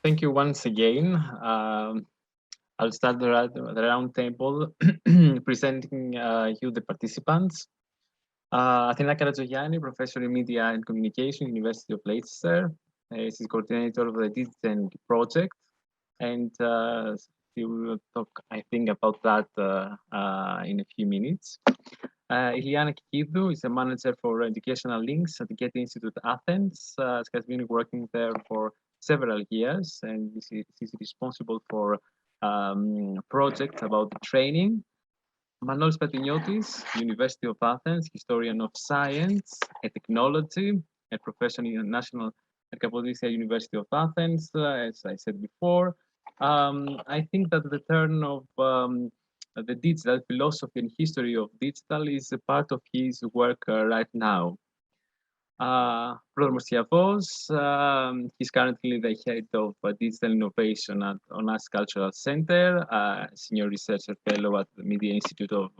Thank you once again. I'll start the round table presenting you the participants. Athena Karatzogianni, Professor in Media and Communication, University of Leicester. She's coordinator of the Digital project, and she will talk, I think, about that in a few minutes. Iliana Kikidou is a manager for educational links at the Goethe-Institut Athens. She has been working there for several years, and she's responsible for projects about training. Manolis Patiniotis, University of Athens, historian of science and technology, a professor in the National at Kapodistrian University of Athens, as I said before. I think that the turn of the digital philosophy and history of digital is a part of his work right now. Prodromos Siavos, he's currently the head of digital innovation at Onassis Cultural Center, senior researcher fellow at the Media Institute of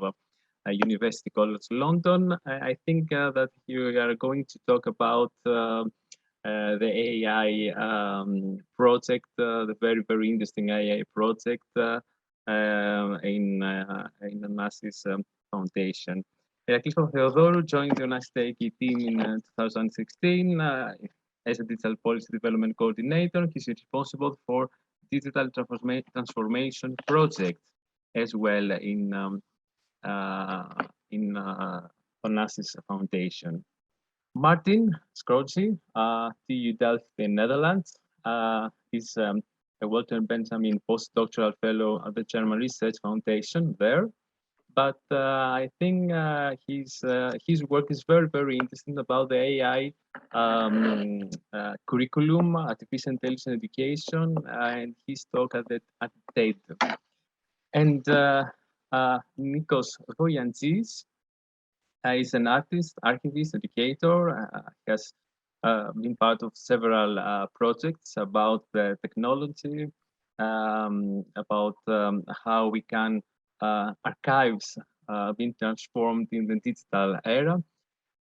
University College London. I think that you are going to talk about the AI project, the very interesting AI project in Onassis Foundation. Iraklis Theodoru joined the Onassis team in 2016 as a digital policy development coordinator. He's responsible for digital transformation projects as well in Onassis Foundation. Martin Scroggey, TU Delft in Netherlands. He's a Walter Benjamin postdoctoral fellow at the German Research Foundation there. But I think his work is very interesting about the AI curriculum, artificial intelligence education, and his talk at TED. And Nikos Voyantsis is an artist, archivist, educator. He has been part of several projects about the technology, about how we can archives being transformed in the digital era.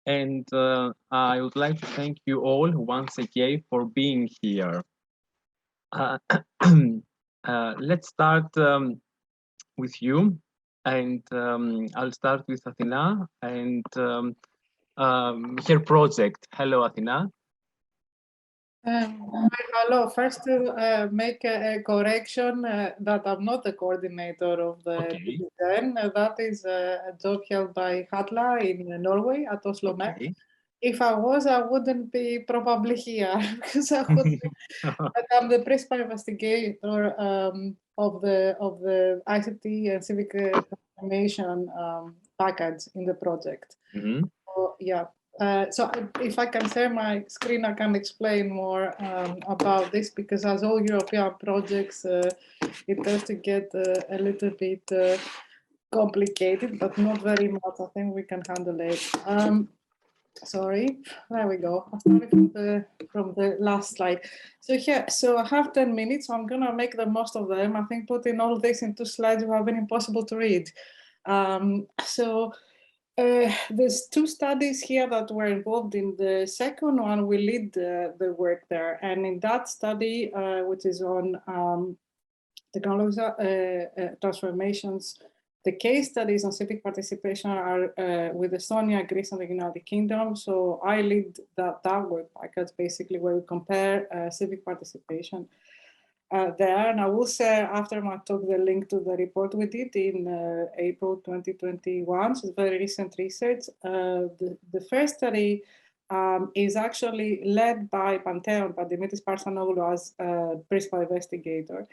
And I would like to thank you all once again for being here. Let's start with you. And I'll start with Athena and her project. Hello, Athena. Hello. First, to make a correction that I'm not the coordinator of the design. That is a job held by Hatla in Norway at Oslo Met. If I was, I wouldn't be probably here because I would be, but I'm the principal investigator of the ICT and civic transformation package in the project. So, yeah. So if I can share my screen, I can explain more about this, because as all European projects, it tends to get a little bit complicated, but not very much. I think we can handle it. Sorry, there we go. I started from the last slide. So here, so I have 10 minutes, so I'm gonna make the most of them. I think putting all this into slides would have been impossible to read. There's two studies here that were involved. In the second one, we lead the work there. And in that study, which is on technology transformations, the case studies on civic participation are with Estonia, Greece, and the United Kingdom. So I lead that work package, basically, where we compare civic participation there. And I will share after my talk the link to the report we did in April 2021. So it's very recent research. The first study is actually led by Pantheon, by Dimitris Parthenoglou as principal investigator.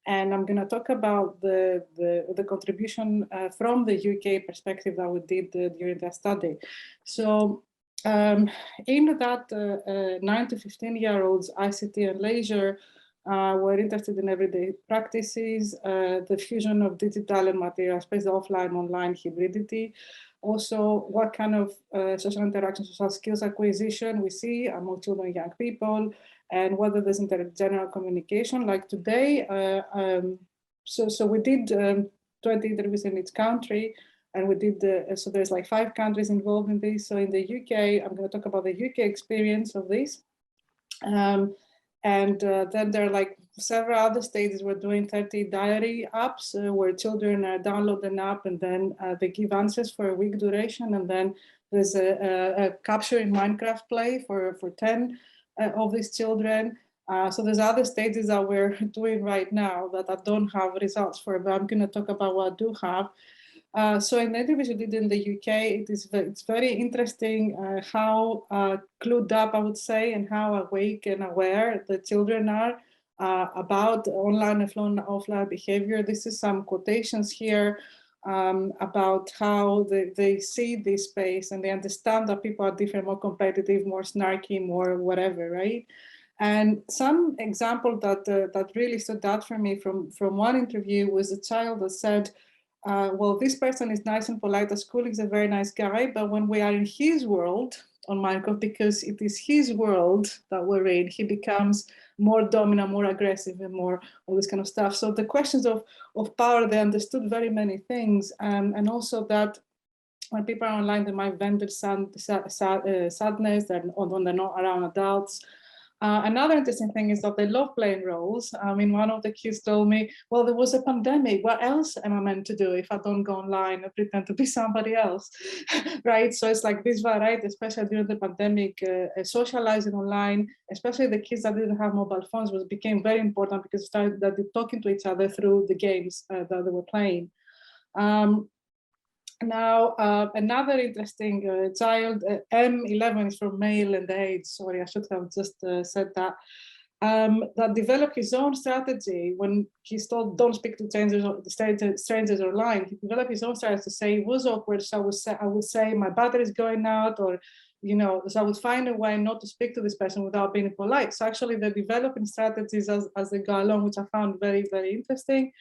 And I'm going to talk about the contribution from the UK perspective that we did during that study. So in that 9 to 15-year-olds, ICT and leisure were interested in everyday practices, the fusion of digital and material space, offline-online hybridity. Also, what kind of social interaction, social skills acquisition we see among children and young people, and whether there's intergeneral communication like today. So we did 20 interviews in each country, and we did, so there's like 5 countries involved in this. So in the UK, I'm going to talk about the UK experience of this. And then there are like several other stages. We're doing 30 diary apps where children download an app and then they give answers for a week duration. And then there's a capturing Minecraft play for 10 of these children. So there's other stages that we're doing right now that I don't have results for, but I'm going to talk about what I do have. So in the interviews we did in the UK, it's very interesting how clued up, I would say, and how awake and aware the children are about online and offline behavior. This is some quotations here about how they see this space and they understand that people are different, more competitive, more snarky, more whatever, right? And some example that really stood out for me from one interview was a child that said, well, this person is nice and polite at school, he's a very nice guy, but when we are in his world on Minecraft, because it is his world that we're in, he becomes more dominant, more aggressive, and more all this kind of stuff. So the questions of power, they understood very many things, and also that when people are online, they might vent their sadness, when they're not around adults. Another interesting thing is that they love playing roles. I mean, one of the kids told me, well, there was a pandemic. What else am I meant to do if I don't go online and pretend to be somebody else, right? So it's like this variety, especially during the pandemic, socializing online, especially the kids that didn't have mobile phones became very important because they started talking to each other through the games that they were playing. Now, another interesting child, M11 is for male and age, sorry, I should have just said that, that developed his own strategy when he's told don't speak to strangers online. He developed his own strategy to say it was awkward, so I would say my battery is going out, or, you know, so I would find a way not to speak to this person without being polite. So actually they're developing strategies as they go along, which I found very, very interesting.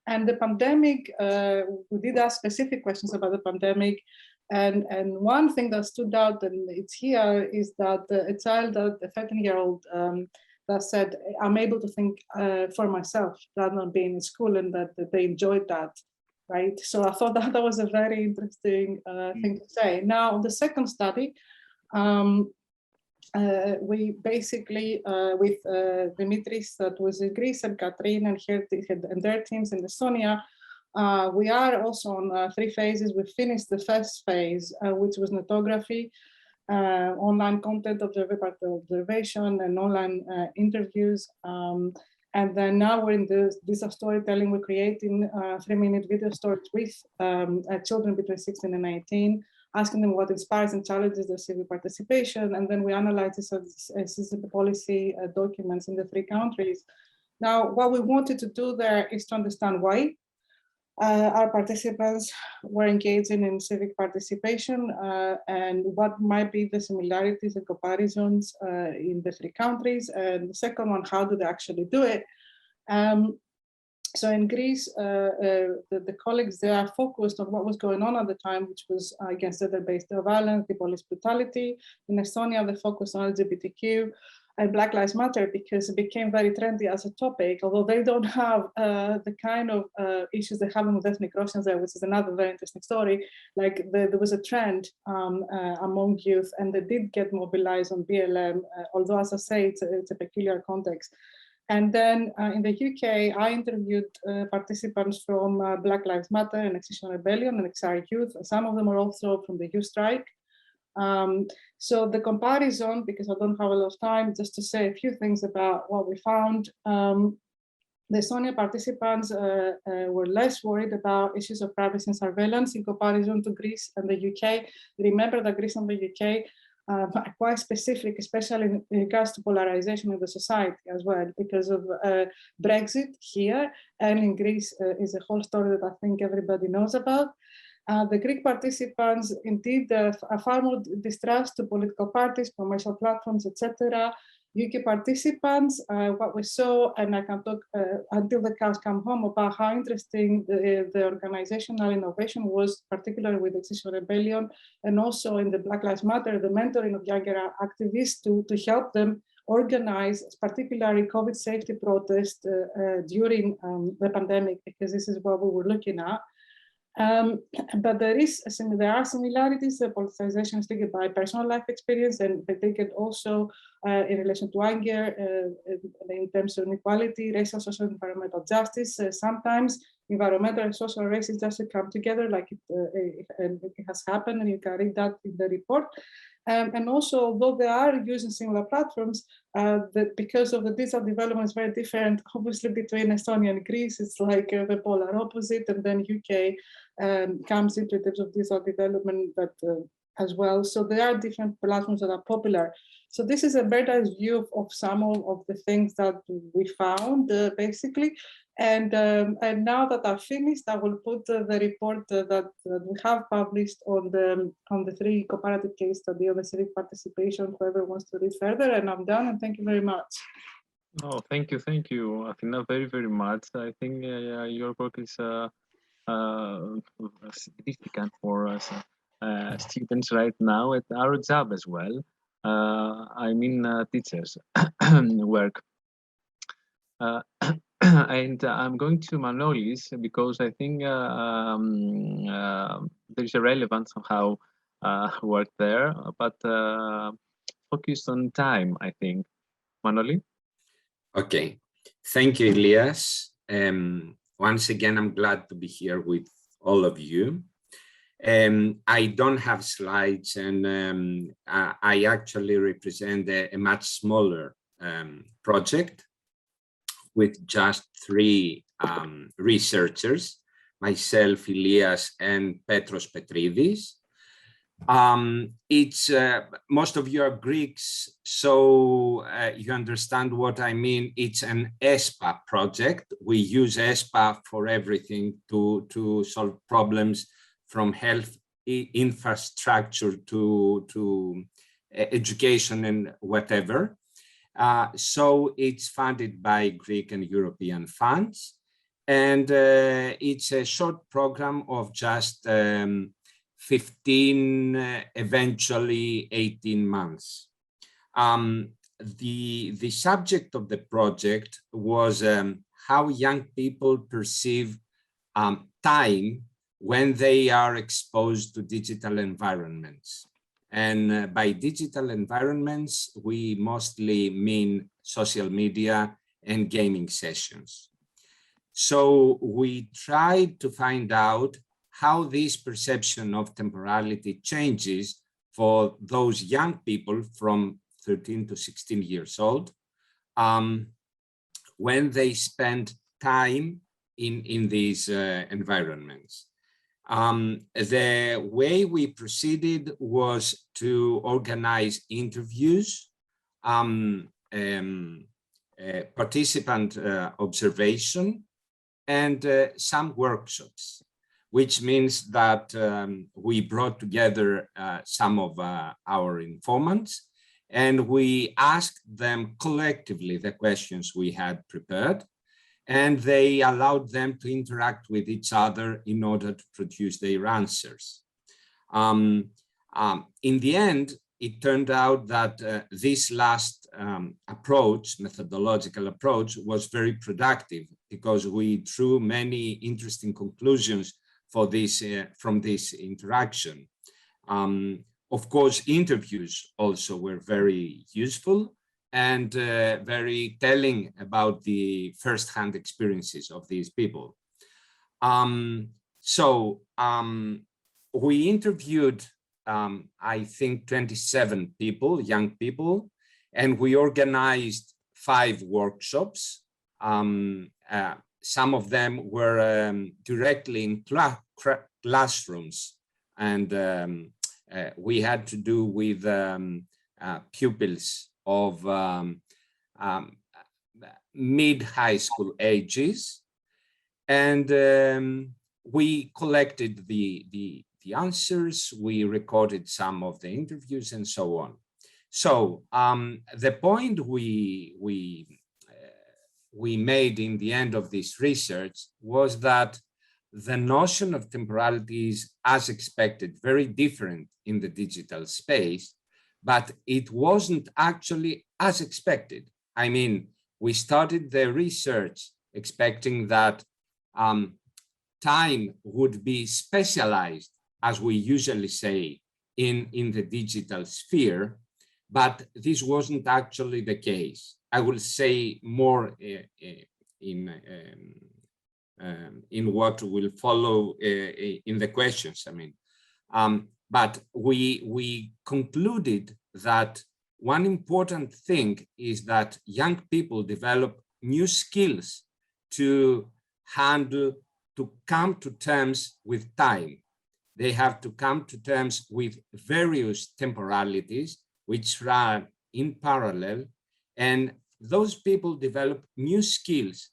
And the pandemic, we did ask specific questions about the pandemic. And one thing that stood out, and it's here, is that a child, a 13-year-old, that said, I'm able to think for myself rather than being in school, and that they enjoyed that, right? So I thought that was a very interesting thing to say. Now, the second study, we basically, with Dimitris, that was in Greece, and Katrin and their teams in Estonia, we are also on 3 phases. We finished the first phase, which was ethnography, online content observation, and online interviews. And then now we're in this storytelling. We're creating 3-minute video stories with children between 16 and 18. Asking them what inspires and challenges their civic participation, and then we analyze this as the policy documents in the 3 countries. Now, what we wanted to do there is to understand why our participants were engaging in civic participation and what might be the similarities and comparisons in the 3 countries. And the second one, how do they actually do it? So in Greece, the colleagues there are focused on what was going on at the time, which was against gender-based violence, the police brutality. In Estonia, they focused on LGBTQ and Black Lives Matter because it became very trendy as a topic, although they don't have the kind of issues they're having with ethnic Russians there, which is another very interesting story. Like there was a trend among youth, and they did get mobilized on BLM, although, as I say, it's a peculiar context. And then in the UK, I interviewed participants from Black Lives Matter and Extinction Rebellion and XR Youth. Some of them were also from the youth strike. So the comparison, because I don't have a lot of time, just to say a few things about what we found. The Estonian participants were less worried about issues of privacy and surveillance in comparison to Greece and the UK. Remember that Greece and the UK are quite specific, especially in regards to polarization of the society as well, because of Brexit here, and in Greece is a whole story that I think everybody knows about. The Greek participants indeed are far more distrust to political parties, commercial platforms, etc. UK participants, what we saw, and I can talk until the cows come home about how interesting the organizational innovation was, particularly with the Extinction Rebellion, and also in the Black Lives Matter, the mentoring of younger activists to help them organize, particularly COVID safety protests during the pandemic, because this is what we were looking at. But there are similarities. The politicization is taken by personal life experience, and they take it also in relation to anger, in terms of inequality, racial, social, environmental justice. Sometimes environmental and social races just come together, like it has happened, and you can read that in the report. And also, although they are using similar platforms, because of the digital development is very different, obviously between Estonia and Greece, it's like the polar opposite, and then UK comes into terms of digital development, but as well. So there are different platforms that are popular. So this is a better view of some of the things that we found, basically. And now that I've finished, I will put the report that we have published on the 3 comparative case study on the civic participation, whoever wants to read further. And I'm done, and thank you very much. Oh, thank you, Athena, very, very much. I think your work is significant for us students right now at our job as well. I mean, teachers' work. And I'm going to Manolis because I think there's a relevance of how work there, but focused on time, I think. Manoli? Okay, thank you, Elias. Once again, I'm glad to be here with all of you. I don't have slides, and I actually represent a much smaller project with just 3 researchers, myself, Elias, and Petros Petridis. It's most of you are Greeks, so you understand what I mean. It's an ESPA project. We use ESPA for everything to solve problems from health infrastructure to education and whatever. So it's funded by Greek and European funds, and it's a short program of just 15, eventually 18 months. The subject of the project was how young people perceive time when they are exposed to digital environments. And by digital environments, we mostly mean social media and gaming sessions. So we tried to find out how this perception of temporality changes for those young people from 13 to 16 years old when they spend time in these environments. The way we proceeded was to organize interviews, participant observation, and some workshops, which means that we brought together some of our informants, and we asked them collectively the questions we had prepared, and they allowed them to interact with each other in order to produce their answers. In the end, it turned out that this last approach, methodological approach, was very productive because we drew many interesting conclusions for this, from this interaction. Of course, interviews also were very useful and very telling about the first-hand experiences of these people. We interviewed, I think, 27 people, young people, and we organized 5 workshops. Some of them were directly in classrooms, and we had to do with pupils of mid-high school ages, and we collected the answers, we recorded some of the interviews, and so on. So the point we made in the end of this research was that the notion of temporality is, as expected, very different in the digital space, but it wasn't actually as expected. I mean, we started the research expecting that time would be specialized, as we usually say, in the digital sphere, but this wasn't actually the case. I will say more in what will follow in the questions. I mean, but we concluded that one important thing is that young people develop new skills to handle, to come to terms with time. They have to come to terms with various temporalities which run in parallel, and those people develop new skills.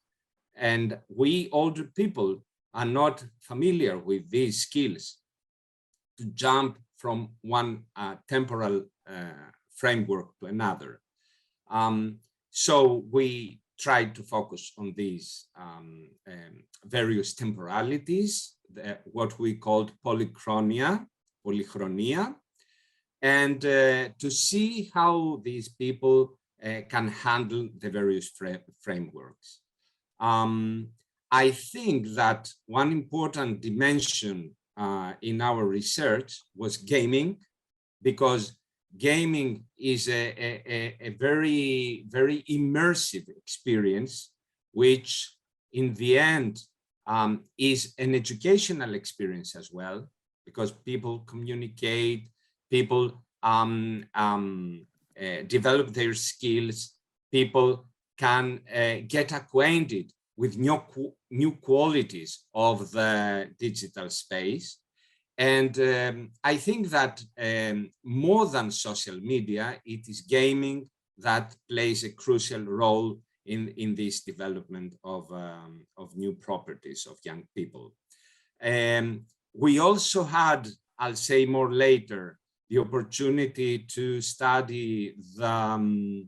And we older people are not familiar with these skills to jump from one temporal framework to another. So we tried to focus on these various temporalities, what we called polychronia, and to see how these people can handle the various frameworks. I think that one important dimension in our research was gaming, because gaming is a very, very immersive experience, which in the end is an educational experience as well, because people communicate, people develop their skills, people can get acquainted with new qualities of the digital space. And I think that more than social media, it is gaming that plays a crucial role in this development of new properties of young people. We also had, I'll say more later, the opportunity to study the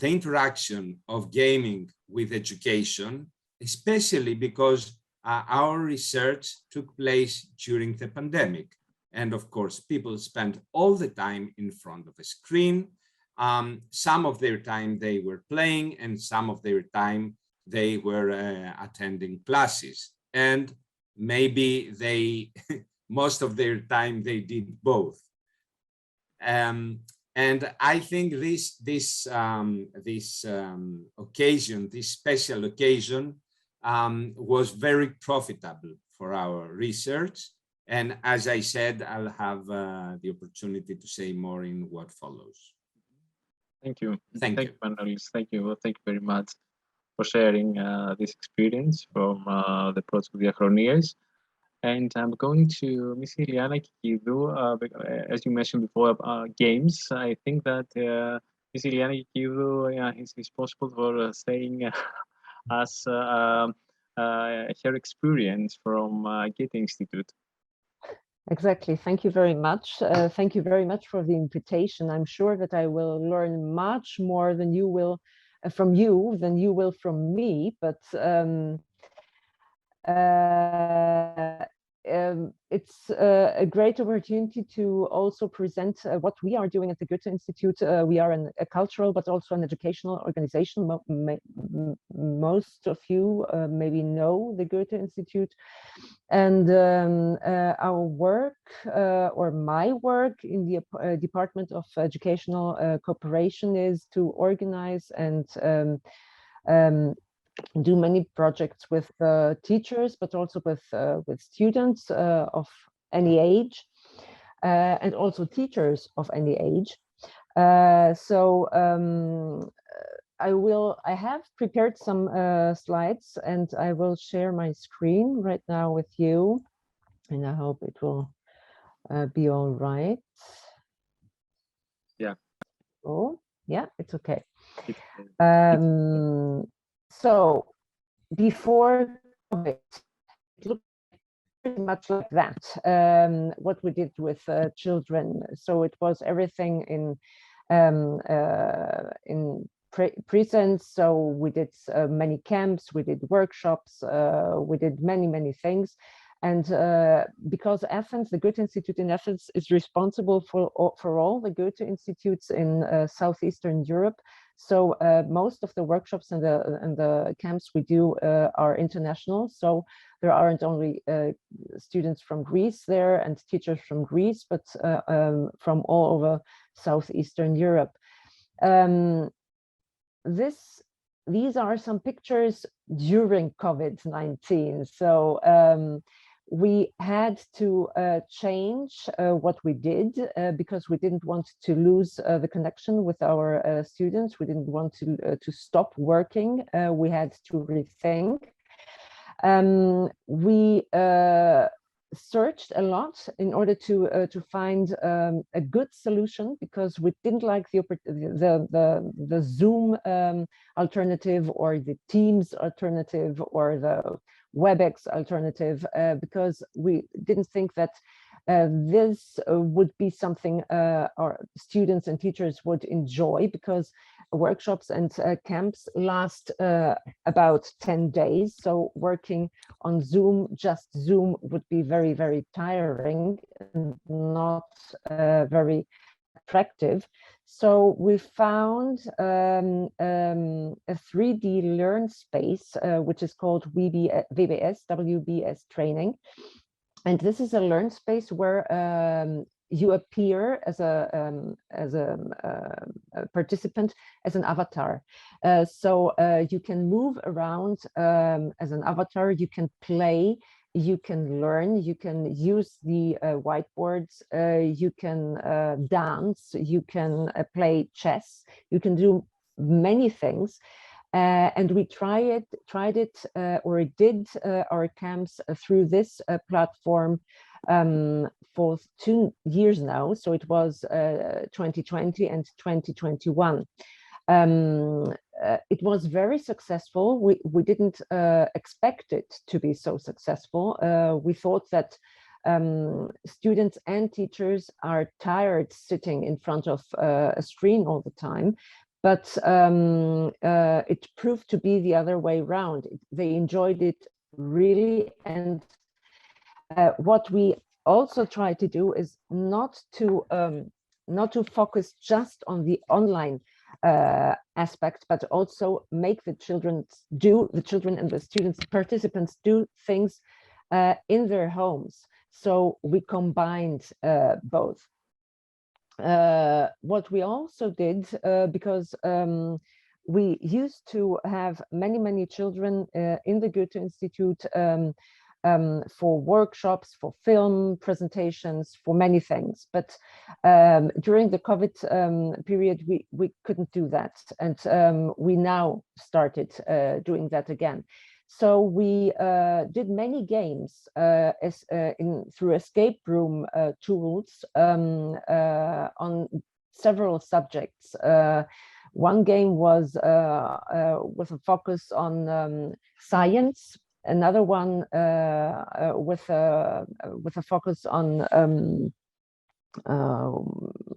interaction of gaming with education, especially because our research took place during the pandemic. And of course, people spent all the time in front of a screen. Some of their time they were playing, and some of their time they were attending classes. And maybe they, most of their time they did both. And I think this occasion, this special occasion, was very profitable for our research. And as I said, I'll have the opportunity to say more in what follows. Thank you. Thank you. Manolis. Thank you. Well, thank you very much for sharing this experience from the project Diachronias. And I'm going to Ms. Iliana Kikidou. As you mentioned before, games. I think that Ms. Iliana Kikidou is responsible for saying us her experience from Goethe-Institut. Exactly. Thank you very much. Thank you very much for the invitation. I'm sure that I will learn much more than you will from you than you will from me. But it's a great opportunity to also present what we are doing at the Goethe-Institut. We are a cultural but also an educational organization. Most of you maybe know the Goethe-Institut. And our work, or my work in the Department of Educational Cooperation, is to organize and do many projects with teachers, but also with students of any age, and also teachers of any age. I have prepared some slides, and I will share my screen right now with you, and I hope it will be all right. Yeah. Oh, yeah, it's okay. So before COVID, it looked pretty much like that, what we did with children. So it was everything in presence. So we did many camps, we did workshops, we did many things. And because Athens, the Goethe-Institut in Athens is responsible for all the Goethe-Institutes in Southeastern Europe, So most of the workshops and the camps we do are international. So there aren't only students from Greece there and teachers from Greece, but from all over Southeastern Europe. These are some pictures during COVID-19. So we had to change what we did because we didn't want to lose the connection with our students. We didn't want to stop working. We had to rethink. We searched a lot in order to find a good solution, because we didn't like the Zoom alternative or the Teams alternative or the WebEx alternative, because we didn't think that this would be something our students and teachers would enjoy, because workshops and camps last about 10 days. So working on Zoom, just Zoom, would be very, very tiring and not very attractive. So we found a 3D learn space, which is called WBS training. And this is a learn space where you appear as a participant, as an avatar. So you can move around as an avatar, you can play, you can learn, you can use the whiteboards, you can dance, you can play chess, you can do many things. And we tried our camps through this platform for 2 years now. So it was 2020 and 2021. It was very successful. We didn't expect it to be so successful. We thought that students and teachers are tired sitting in front of a screen all the time. But it proved to be the other way around. They enjoyed it really. And what we also try to do is not to focus just on the online aspect, but also make the children and the students, participants, do things in their homes. So we combined both. What we also did, because we used to have many children in the Goethe-Institut for workshops, for film presentations, for many things. But during the COVID period, we couldn't do that. And we now started doing that again. So we did many games through escape room tools on several subjects. One game was with a focus on science. Another one with a focus on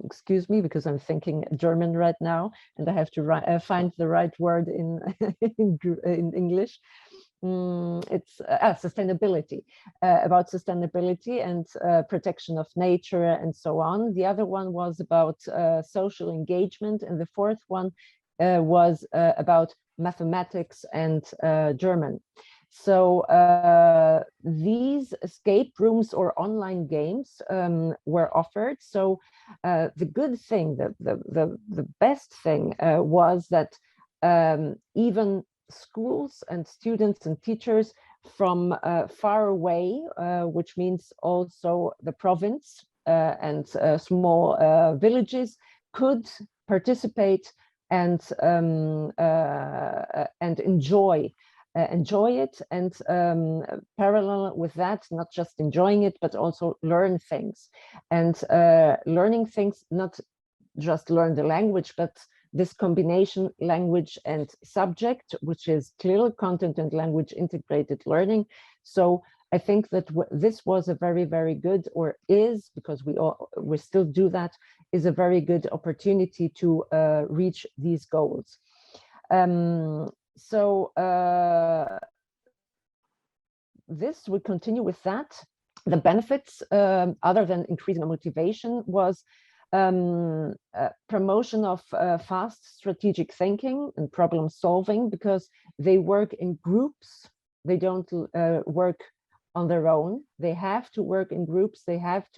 excuse me, because I'm thinking German right now, and I have to find the right word in English. It's sustainability, about sustainability and protection of nature and so on. The other one was about social engagement, and the fourth one was about mathematics and German. So these escape rooms or online games were offered. So the good thing, the best thing was that even schools and students and teachers from far away, which means also the province and small villages, could participate and enjoy it, and parallel with that, not just enjoying it, but also learn things. And learning things, not just learn the language, but this combination, language and subject, which is clear content and language integrated learning. So I think that this was a very, very good, or is, because we still do that, is a very good opportunity to reach these goals. So this, we continue with that. The benefits, other than increasing the motivation, was promotion of fast strategic thinking and problem solving, because they work in groups. They don't work on their own. They have to work in groups. They have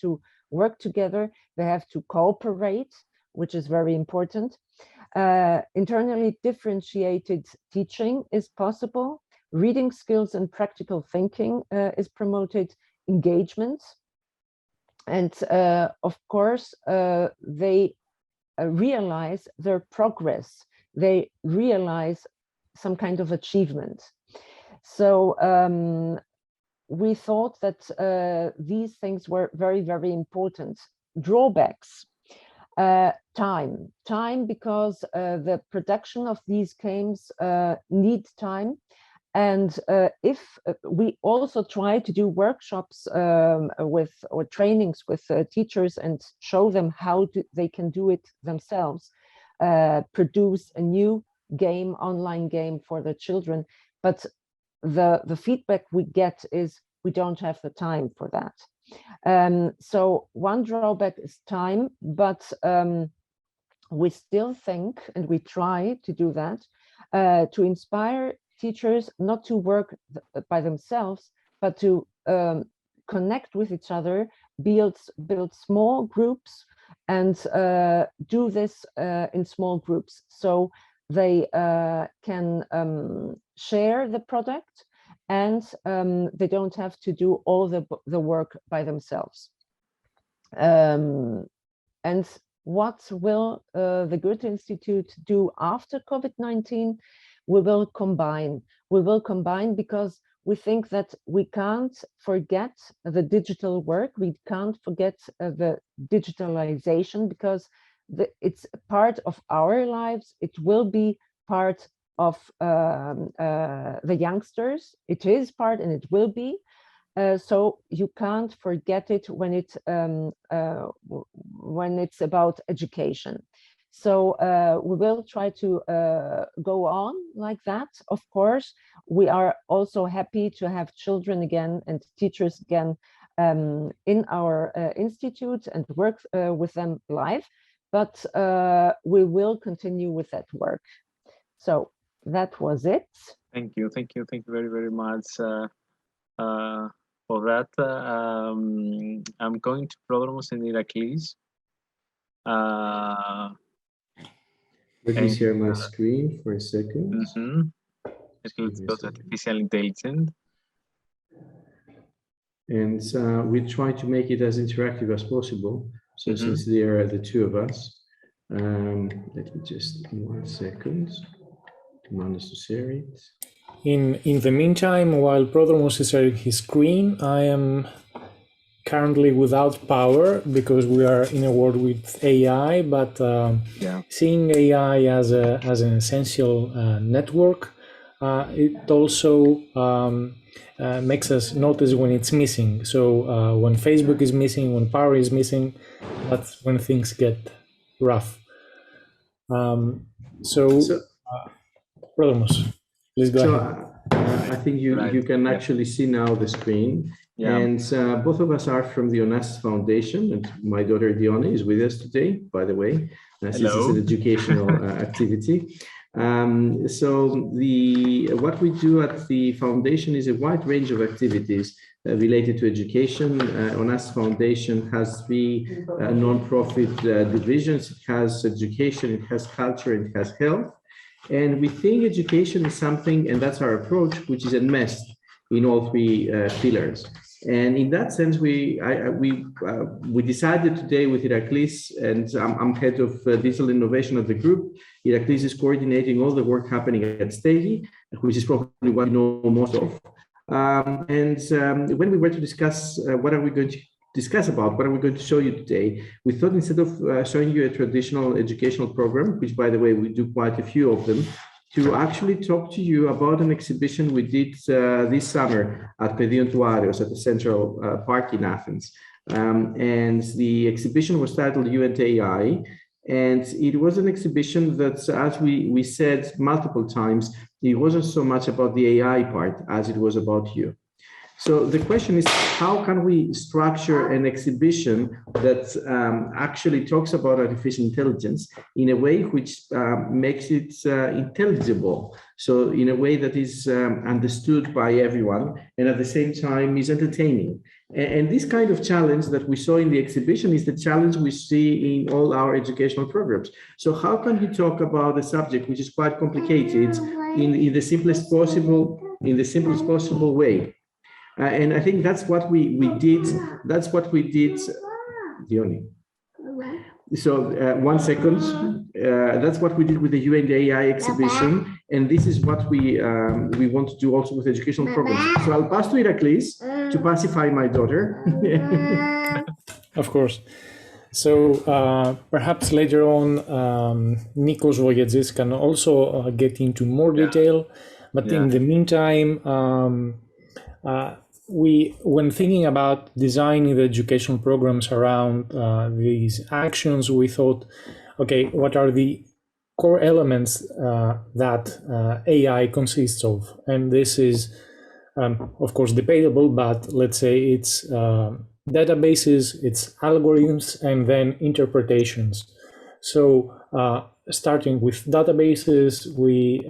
to work together. They have to cooperate, which is very important. Internally differentiated teaching is possible. Reading skills and practical thinking is promoted. Engagement. And of course, they realize their progress. They realize some kind of achievement. So we thought that these things were very, very important. Drawbacks. Time, because the production of these games need time. And if we also try to do workshops or trainings with teachers and show them how they can do it themselves, produce a new game, online game for the children. But the feedback we get is we don't have the time for that. So one drawback is time, but we still think, and we try to do that, to inspire teachers not to work by themselves, but to connect with each other, build small groups, and do this in small groups, so they can share the product, and they don't have to do all the work by themselves. And what will the Goethe-Institut do after COVID-19? We will combine. We will combine because we think that we can't forget the digital work. We can't forget the digitalization, because it's part of our lives. It will be part of the youngsters. It is part, and it will be. So you can't forget it when it's about education. So we will try to go on like that. Of course, we are also happy to have children again and teachers again in our institute and work with them live, but we will continue with that work. So that was it. Thank you very, very much for that. I'm going to Πρόδρομος in Iraklis. Let me share my screen for a second. Let's go to artificial intelligence. And we try to make it as interactive as possible. So since there are the two of us, let me just 1 second manage to share it. In the meantime, while Πρόδρομος is sharing his screen, I am currently without power because we are in a world with AI, but seeing AI as an essential network, it also makes us notice when it's missing. So when Facebook is missing, when power is missing, that's when things get rough. Πρόδρομος, please go ahead. I think you can actually see now the screen. And both of us are from the Onassis Foundation, and my daughter Dione is with us today, by the way. This is an educational activity. So what we do at the foundation is a wide range of activities related to education. Onassis Foundation has 3 non-profit divisions. It has education, it has culture, it has health. And we think education is something, and that's our approach, which is enmeshed in all 3 pillars. And in that sense, we decided today with Iraklis, and I'm head of digital innovation of the group. Iraklis is coordinating all the work happening at Stegi, which is probably what you know most of. And when we were to discuss what are we going to discuss about, what are we going to show you today, we thought instead of showing you a traditional educational program, which by the way, we do quite a few of them, to actually talk to you about an exhibition we did this summer at Pedion Tuarios at the Central Park in Athens. And the exhibition was titled You and AI. And it was an exhibition that, as we said multiple times, it wasn't so much about the AI part as it was about you. So the question is, how can we structure an exhibition that actually talks about artificial intelligence in a way which makes it intelligible? So in a way that is understood by everyone and at the same time is entertaining. And this kind of challenge that we saw in the exhibition is the challenge we see in all our educational programs. So how can you talk about a subject which is quite complicated in the simplest possible way? And I think that's what we did. That's what we did, Diony. So 1 second. That's what we did with the UN AI exhibition, and this is what we want to do also with educational programs. So I'll pass to Iraklis to pacify my daughter. Of course. So perhaps later on, Nikos Voyagis can also get into more detail. But in the meantime, when thinking about designing the educational programs around these actions, we thought, okay, what are the core elements that AI consists of? And this is, of course, debatable, but let's say it's databases, it's algorithms, and then interpretations. So starting with databases, we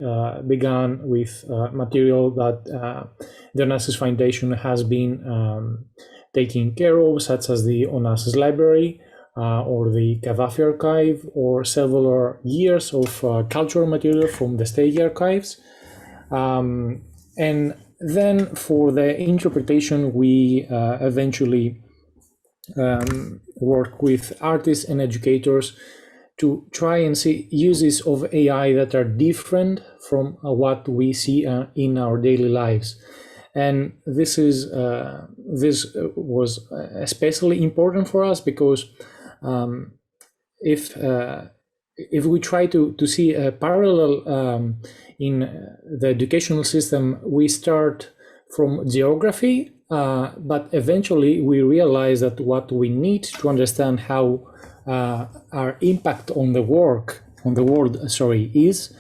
began with material that the Onassis Foundation has been taking care of, such as the Onassis Library or the Gaddafi Archive, or several years of cultural material from the state archives. And then for the interpretation, we eventually work with artists and educators to try and see uses of AI that are different from what we see in our daily lives. And this was especially important for us because if we try to see a parallel in the educational system, we start from geography, but eventually we realize that what we need to understand how our impact on the world is,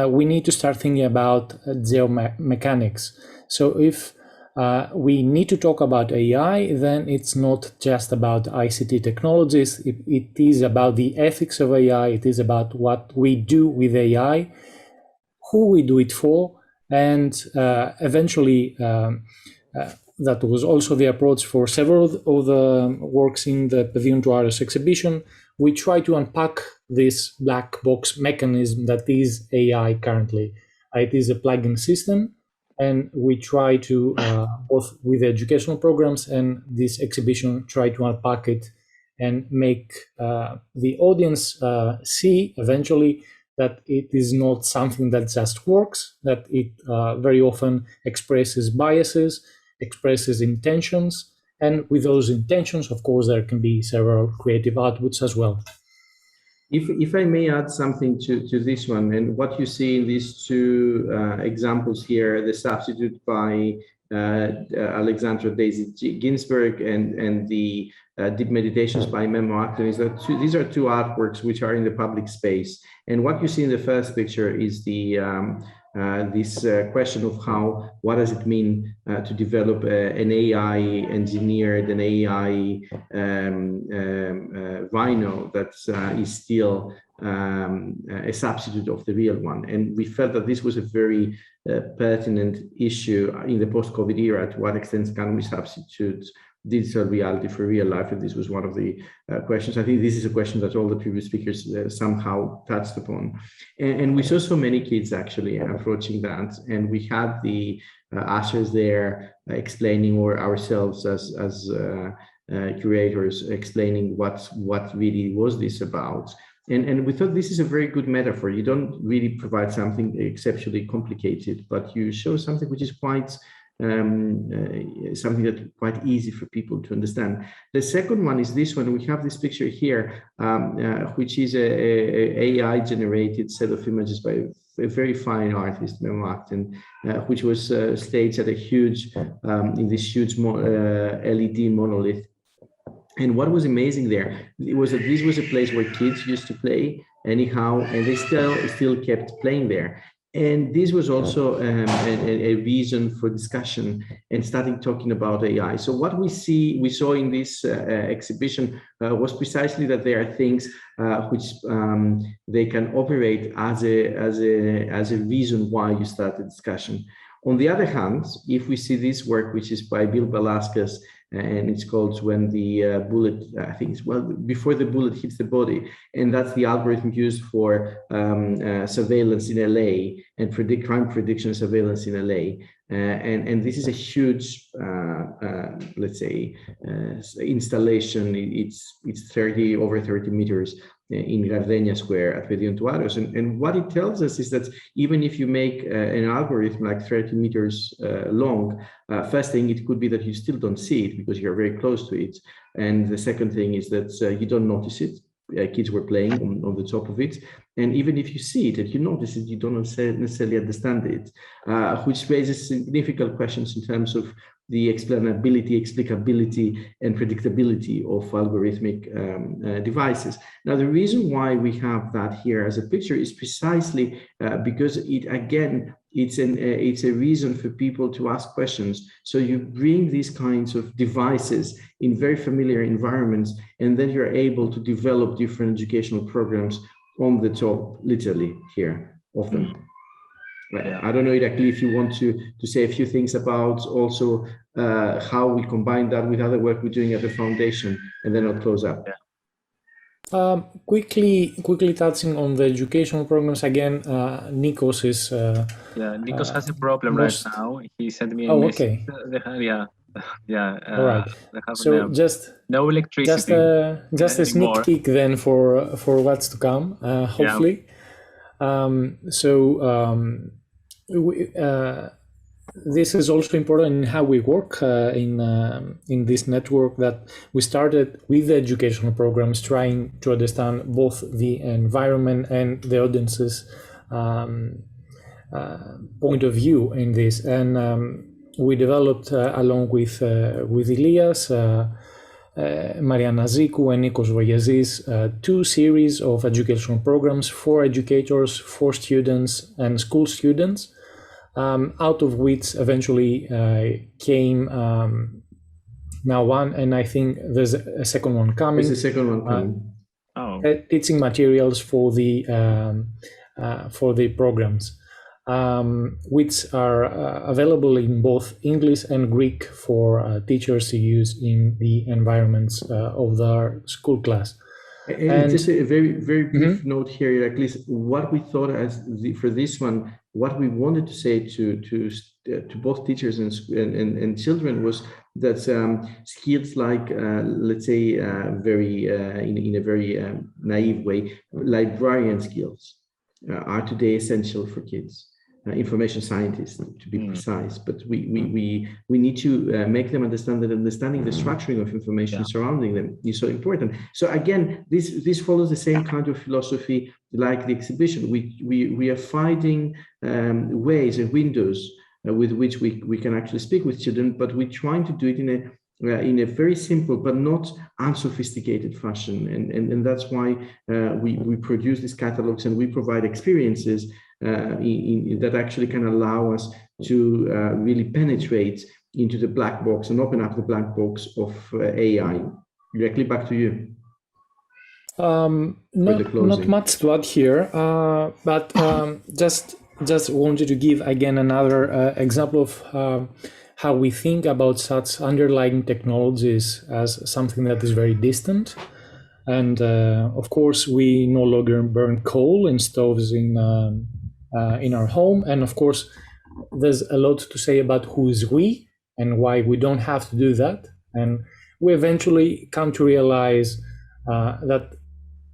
we need to start thinking about geomechanics. So if we need to talk about AI, then it's not just about ICT technologies, it is about the ethics of AI, it is about what we do with AI, who we do it for, and eventually that was also the approach for several of the works in the Pavilion to Ares exhibition. We try to unpack this black box mechanism that is AI currently. It is a plugin system, and we try to, both with the educational programs and this exhibition, try to unpack it and make the audience see eventually that it is not something that just works, that it very often expresses biases, expresses intentions, and with those intentions, of course, there can be several creative outputs as well. If I may add something to this one, and what you see in these two examples here, the substitute by Alexandra Daisy Ginsberg and the Deep Meditations by Memo Acton, is that these are two artworks which are in the public space. And what you see in the first picture is the this question of what does it mean to develop an AI engineered, an AI rhino that is still a substitute of the real one. And we felt that this was a very pertinent issue in the post-COVID era. To what extent can we substitute digital reality for real life? And this was one of the questions. I think this is a question that all the previous speakers somehow touched upon. And we saw so many kids actually approaching that. And we had the ushers there explaining, or ourselves as curators explaining what really was this about. And we thought this is a very good metaphor. You don't really provide something exceptionally complicated, but you show something which is quite something that's quite easy for people to understand. The second one is this one. We have this picture here, which is a AI generated set of images by a very fine artist, Memo Acton, which was staged at a huge, in this huge LED monolith. And what was amazing there, it was that this was a place where kids used to play anyhow, and they still kept playing there. And this was also a reason for discussion and starting talking about AI. So what we saw in this exhibition was precisely that there are things which they can operate as a reason why you start the discussion. On the other hand, if we see this work, which is by Bill Velasquez, and it's called When the Bullet, I think it's before the bullet hits the body, and that's the algorithm used for surveillance in LA and crime prediction surveillance in LA. And this is a huge, let's say, installation. It's over 30 meters in Gardenia Square at Pedion-Tuaros. And what it tells us is that even if you make an algorithm like 30 meters long, first thing, it could be that you still don't see it because you're very close to it. And the second thing is that you don't notice it. Kids were playing on the top of it. And even if you see it and you notice it, you don't necessarily understand it, which raises significant questions in terms of the explainability, explicability, and predictability of algorithmic devices. Now, the reason why we have that here as a picture is precisely because it's a reason for people to ask questions. So you bring these kinds of devices in very familiar environments, and then you're able to develop different educational programs on the top, literally here of them. I don't know, Irakli, if you want to say a few things about also how we combine that with other work we're doing at the foundation, and then I'll close up. Quickly touching on the educational programs again, Nikos is... Nikos has a problem right now. He sent me a message. Okay. All right. So no electricity. Just a sneak peek then for what's to come, hopefully. This is also important in how we work in this network, that we started with the educational programs, trying to understand both the environment and the audience's point of view in this. And we developed along with Elias, Mariana Ziku and Nikos Voyazis, 2 series of educational programs for educators, for students and school students, out of which eventually came now one, and I think there's a second one coming. There's a second one coming. Teaching materials for the programs, which are available in both English and Greek for teachers to use in the environments of their school class. And just a very brief note here, at least what we thought for this one, what we wanted to say to both teachers and children was that skills like, let's say, in a very naive way, librarian skills are today essential for kids. Information scientists, to be precise, but we need to make them understand that understanding the structuring of information surrounding them is so important. So again, this follows the same kind of philosophy like the exhibition. We are finding ways and windows with which we can actually speak with children, but we're trying to do it in a very simple but not unsophisticated fashion, and that's why we produce these catalogs and we provide experiences that actually can allow us to really penetrate into the black box and open up the black box of AI. Directly back to you. Not much to add here, but just wanted to give again another example of how we think about such underlying technologies as something that is very distant. And of course, we no longer burn coal in stoves in our home. And of course, there's a lot to say about who is we and why we don't have to do that. And we eventually come to realize that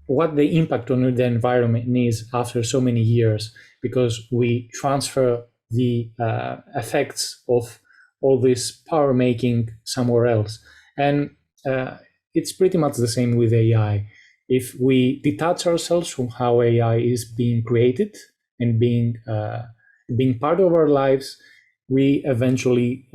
what the impact on the environment is after so many years, because we transfer the effects of all this power making somewhere else. And it's pretty much the same with AI. If we detach ourselves from how AI is being created and being part of our lives, we eventually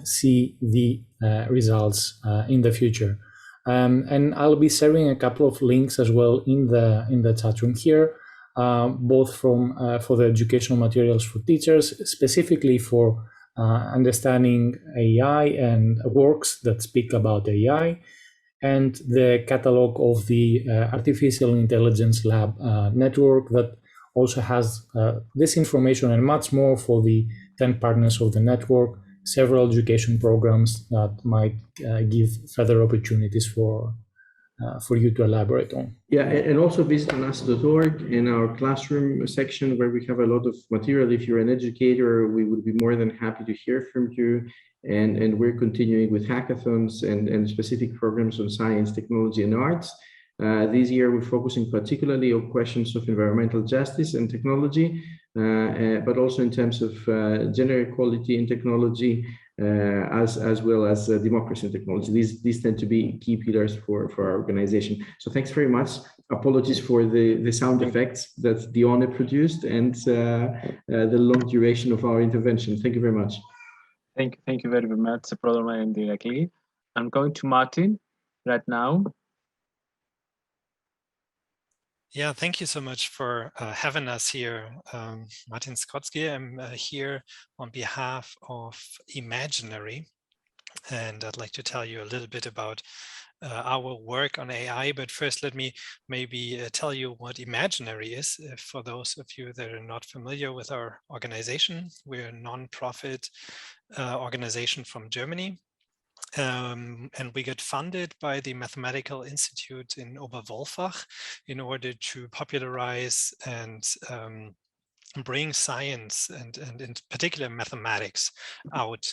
see the results in the future. And I'll be sharing a couple of links as well in the chat room here. both for the educational materials for teachers, specifically for understanding AI and works that speak about AI, and the catalog of the Artificial Intelligence Lab network that also has this information and much more for the 10 partners of the network, several education programs that might give further opportunities for you to elaborate on. Yeah, and also visit Onassis.org in our classroom section where we have a lot of material. If you're an educator, we would be more than happy to hear from you. And we're continuing with hackathons and specific programs on science, technology, and arts. This year, we're focusing particularly on questions of environmental justice and technology, but also in terms of gender equality in technology, as well as democracy and technology. These tend to be key pillars for our organization. So thanks very much. Apologies for the sound effects that Dione produced and the long duration of our intervention. Thank you very much. Thank you very much, Prodroma and directly. I'm going to Martin right now. Yeah, thank you so much for having us here. Martin Skotsky, I'm here on behalf of Imaginary, and I'd like to tell you a little bit about our work on AI. But first, let me maybe tell you what Imaginary is, for those of you that are not familiar with our organization. We're a non-profit organization from Germany. And we get funded by the Mathematical Institute in Oberwolfach in order to popularize and bring science and in particular mathematics out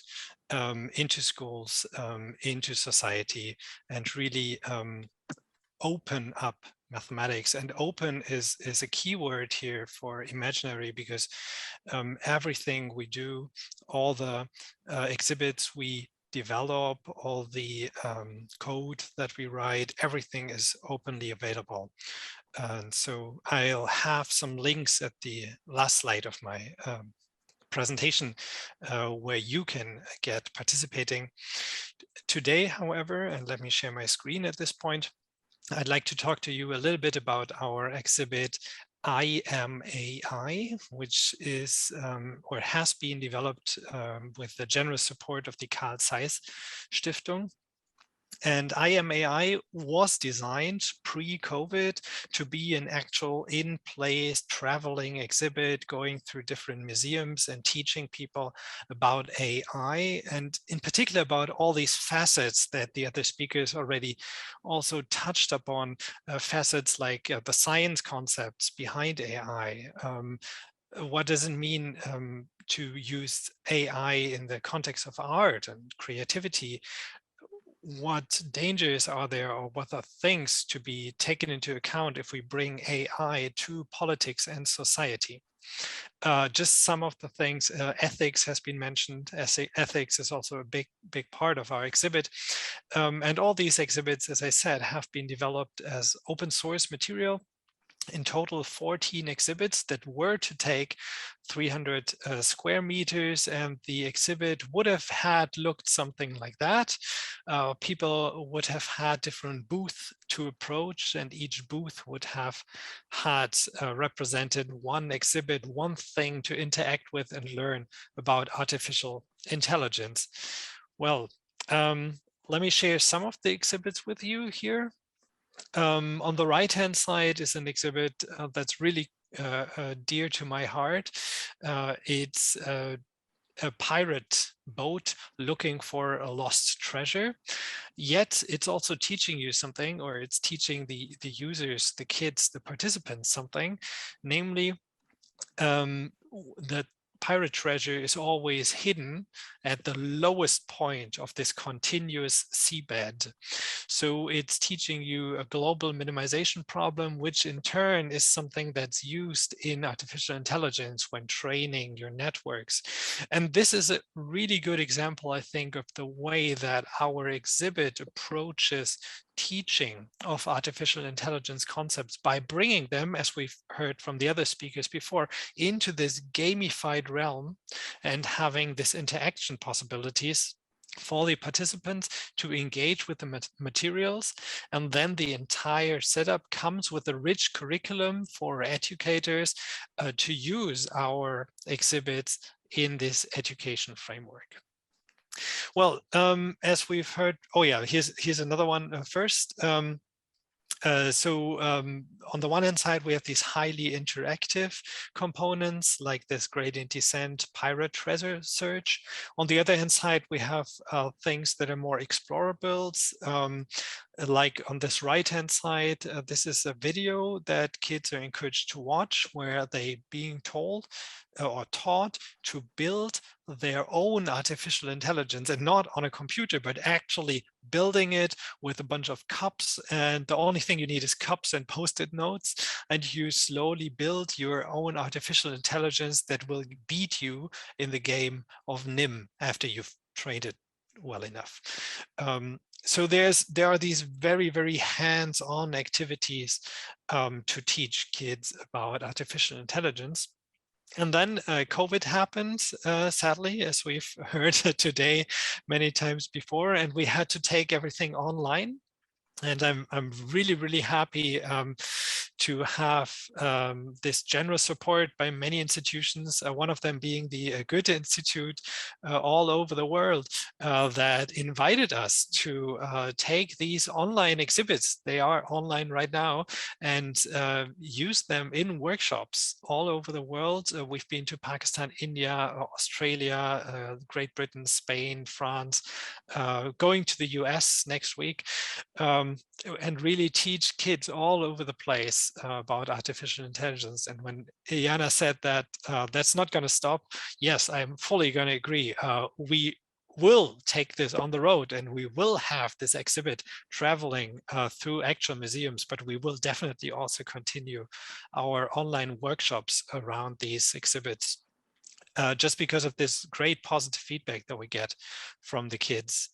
into schools, into society, and really open up mathematics. And open is a key word here for Imaginary, because everything we do, all the exhibits we develop, all the code that we write, everything is openly available. And so I'll have some links at the last slide of my presentation where you can get participating. Today, however, and let me share my screen at this point, I'd like to talk to you a little bit about our exhibit I Am AI, which is or has been developed with the generous support of the Carl Zeiss Stiftung. And I Am AI was designed pre-COVID to be an actual in-place traveling exhibit, going through different museums and teaching people about AI, and in particular about all these facets that the other speakers already also touched upon, facets like the science concepts behind AI. What does it mean to use AI in the context of art and creativity? What dangers are there, or what are things to be taken into account if we bring AI to politics and society? Just some of the things. Ethics has been mentioned. Ethics is also a big part of our exhibit. And all these exhibits, as I said, have been developed as open source material. In total, 14 exhibits that were to take 300 square meters, and the exhibit would have had looked something like that. People would have had different booths to approach, and each booth would have had represented one exhibit, one thing to interact with and learn about artificial intelligence. Well, let me share some of the exhibits with you here. On the right-hand side is an exhibit that's really dear to my heart. It's a pirate boat looking for a lost treasure, yet it's also teaching you something, or it's teaching the users, the kids, the participants something, namely that pirate treasure is always hidden at the lowest point of this continuous seabed. So it's teaching you a global minimization problem, which in turn is something that's used in artificial intelligence when training your networks. And this is a really good example, I think, of the way that our exhibit approaches teaching of artificial intelligence concepts by bringing them, as we've heard from the other speakers before, into this gamified realm and having this interaction possibilities for the participants to engage with the materials. And then the entire setup comes with a rich curriculum for educators to use our exhibits in this education framework. Well, as we've heard, oh yeah, here's another one first. On the one hand side, we have these highly interactive components like this gradient descent pirate treasure search. On the other hand side, we have things that are more explorable. Like on this right hand side, this is a video that kids are encouraged to watch where they being told or taught to build their own artificial intelligence, and not on a computer, but actually building it with a bunch of cups. And the only thing you need is cups and post-it notes, and you slowly build your own artificial intelligence that will beat you in the game of NIM after you've trained it well enough. So there are these very, very hands-on activities to teach kids about artificial intelligence. And then COVID happened, sadly, as we've heard today many times before, and we had to take everything online. And I'm really, really happy to have this generous support by many institutions, one of them being the Goethe-Institut all over the world that invited us to take these online exhibits. They are online right now, and use them in workshops all over the world. We've been to Pakistan, India, Australia, Great Britain, Spain, France, going to the US next week. And really teach kids all over the place about artificial intelligence. And when Iyana said that that's not going to stop, yes, I'm fully going to agree. We will take this on the road, and we will have this exhibit traveling through actual museums, but we will definitely also continue our online workshops around these exhibits. Just because of this great positive feedback that we get from the kids.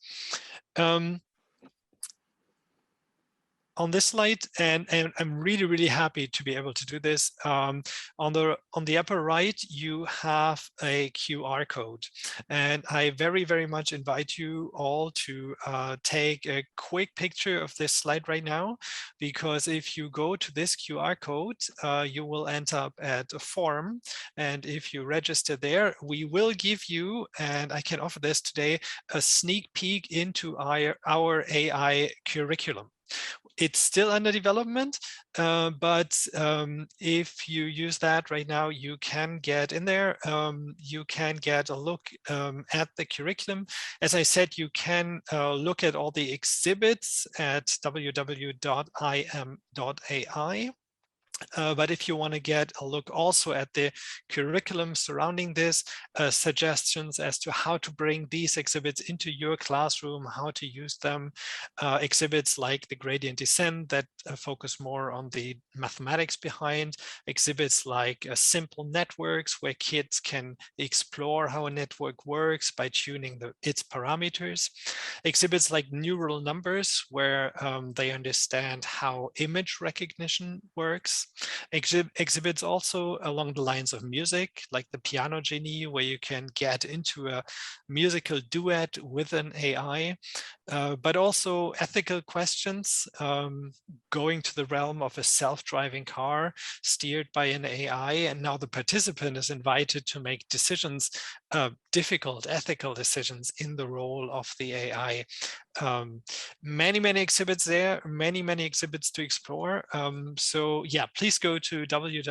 On this slide, and I'm really, really happy to be able to do this. On the upper right, you have a QR code, and I very, very much invite you all to take a quick picture of this slide right now, because if you go to this QR code, you will end up at a form, and if you register there, we will give you, and I can offer this today, a sneak peek into our AI curriculum. It's still under development, but if you use that right now, you can get in there. You can get a look at the curriculum. As I said, you can look at all the exhibits at www.im.ai. But if you want to get a look also at the curriculum surrounding this, suggestions as to how to bring these exhibits into your classroom, how to use them, exhibits like the gradient descent that focus more on the mathematics behind, exhibits like simple networks where kids can explore how a network works by tuning its parameters, exhibits like neural numbers where they understand how image recognition works, exhibits also along the lines of music, like the Piano Genie, where you can get into a musical duet with an AI, but also ethical questions, going to the realm of a self-driving car steered by an AI. And now the participant is invited to make decisions, difficult ethical decisions in the role of the AI. Many exhibits there, many exhibits to explore. So yeah, please go to www.imai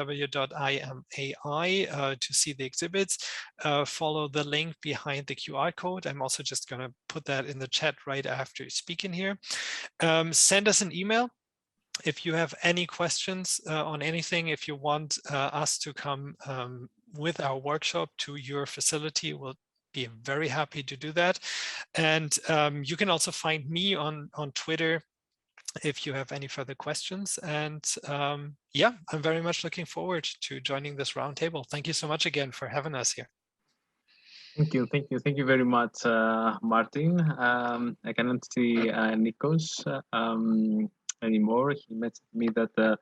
to see the exhibits. Follow the link behind the QR code. I'm also just going to put that in the chat right after speaking here. Send us an email if you have any questions on anything. If you want us to come with our workshop to your facility, we'll be very happy to do that. And you can also find me on Twitter if you have any further questions. And yeah, I'm very much looking forward to joining this roundtable. Thank you so much again for having us here. Thank you very much, Martin. I cannot see Nikos anymore. He mentioned to me that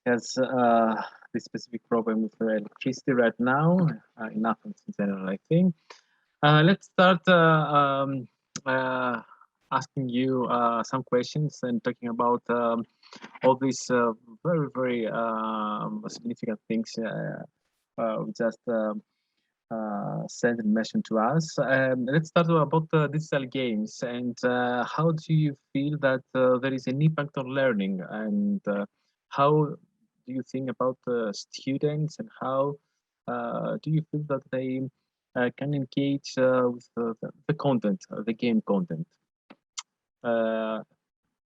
he has this specific problem with electricity right now in Athens in general, I think. Let's start asking you some questions and talking about all these very, very significant things we just sent and mentioned to us. Let's start about digital games and how do you feel that there is an impact on learning, and how do you think about students, and how do you feel that they can engage with the content, the game content?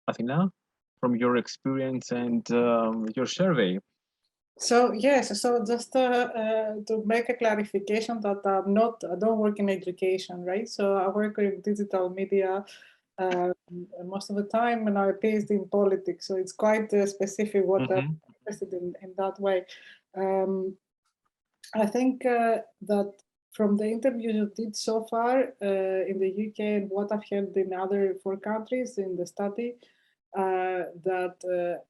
Athena, from your experience and your survey. So yes, so just to make a clarification that I don't work in education, right? So I work in digital media most of the time, and I PhD in politics. So it's quite specific what I'm interested in that way. I think that from the interviews you did so far in the UK and what I've heard in other 4 countries in the study, that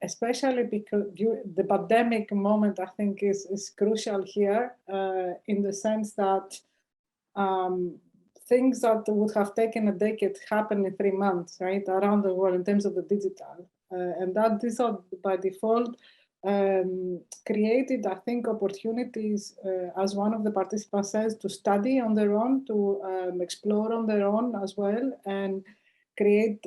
especially because the pandemic moment, I think is crucial here in the sense that things that would have taken a decade happen in 3 months, right, around the world in terms of the digital. And that this by default created, I think, opportunities, as one of the participants says, to study on their own, to explore on their own as well, and create,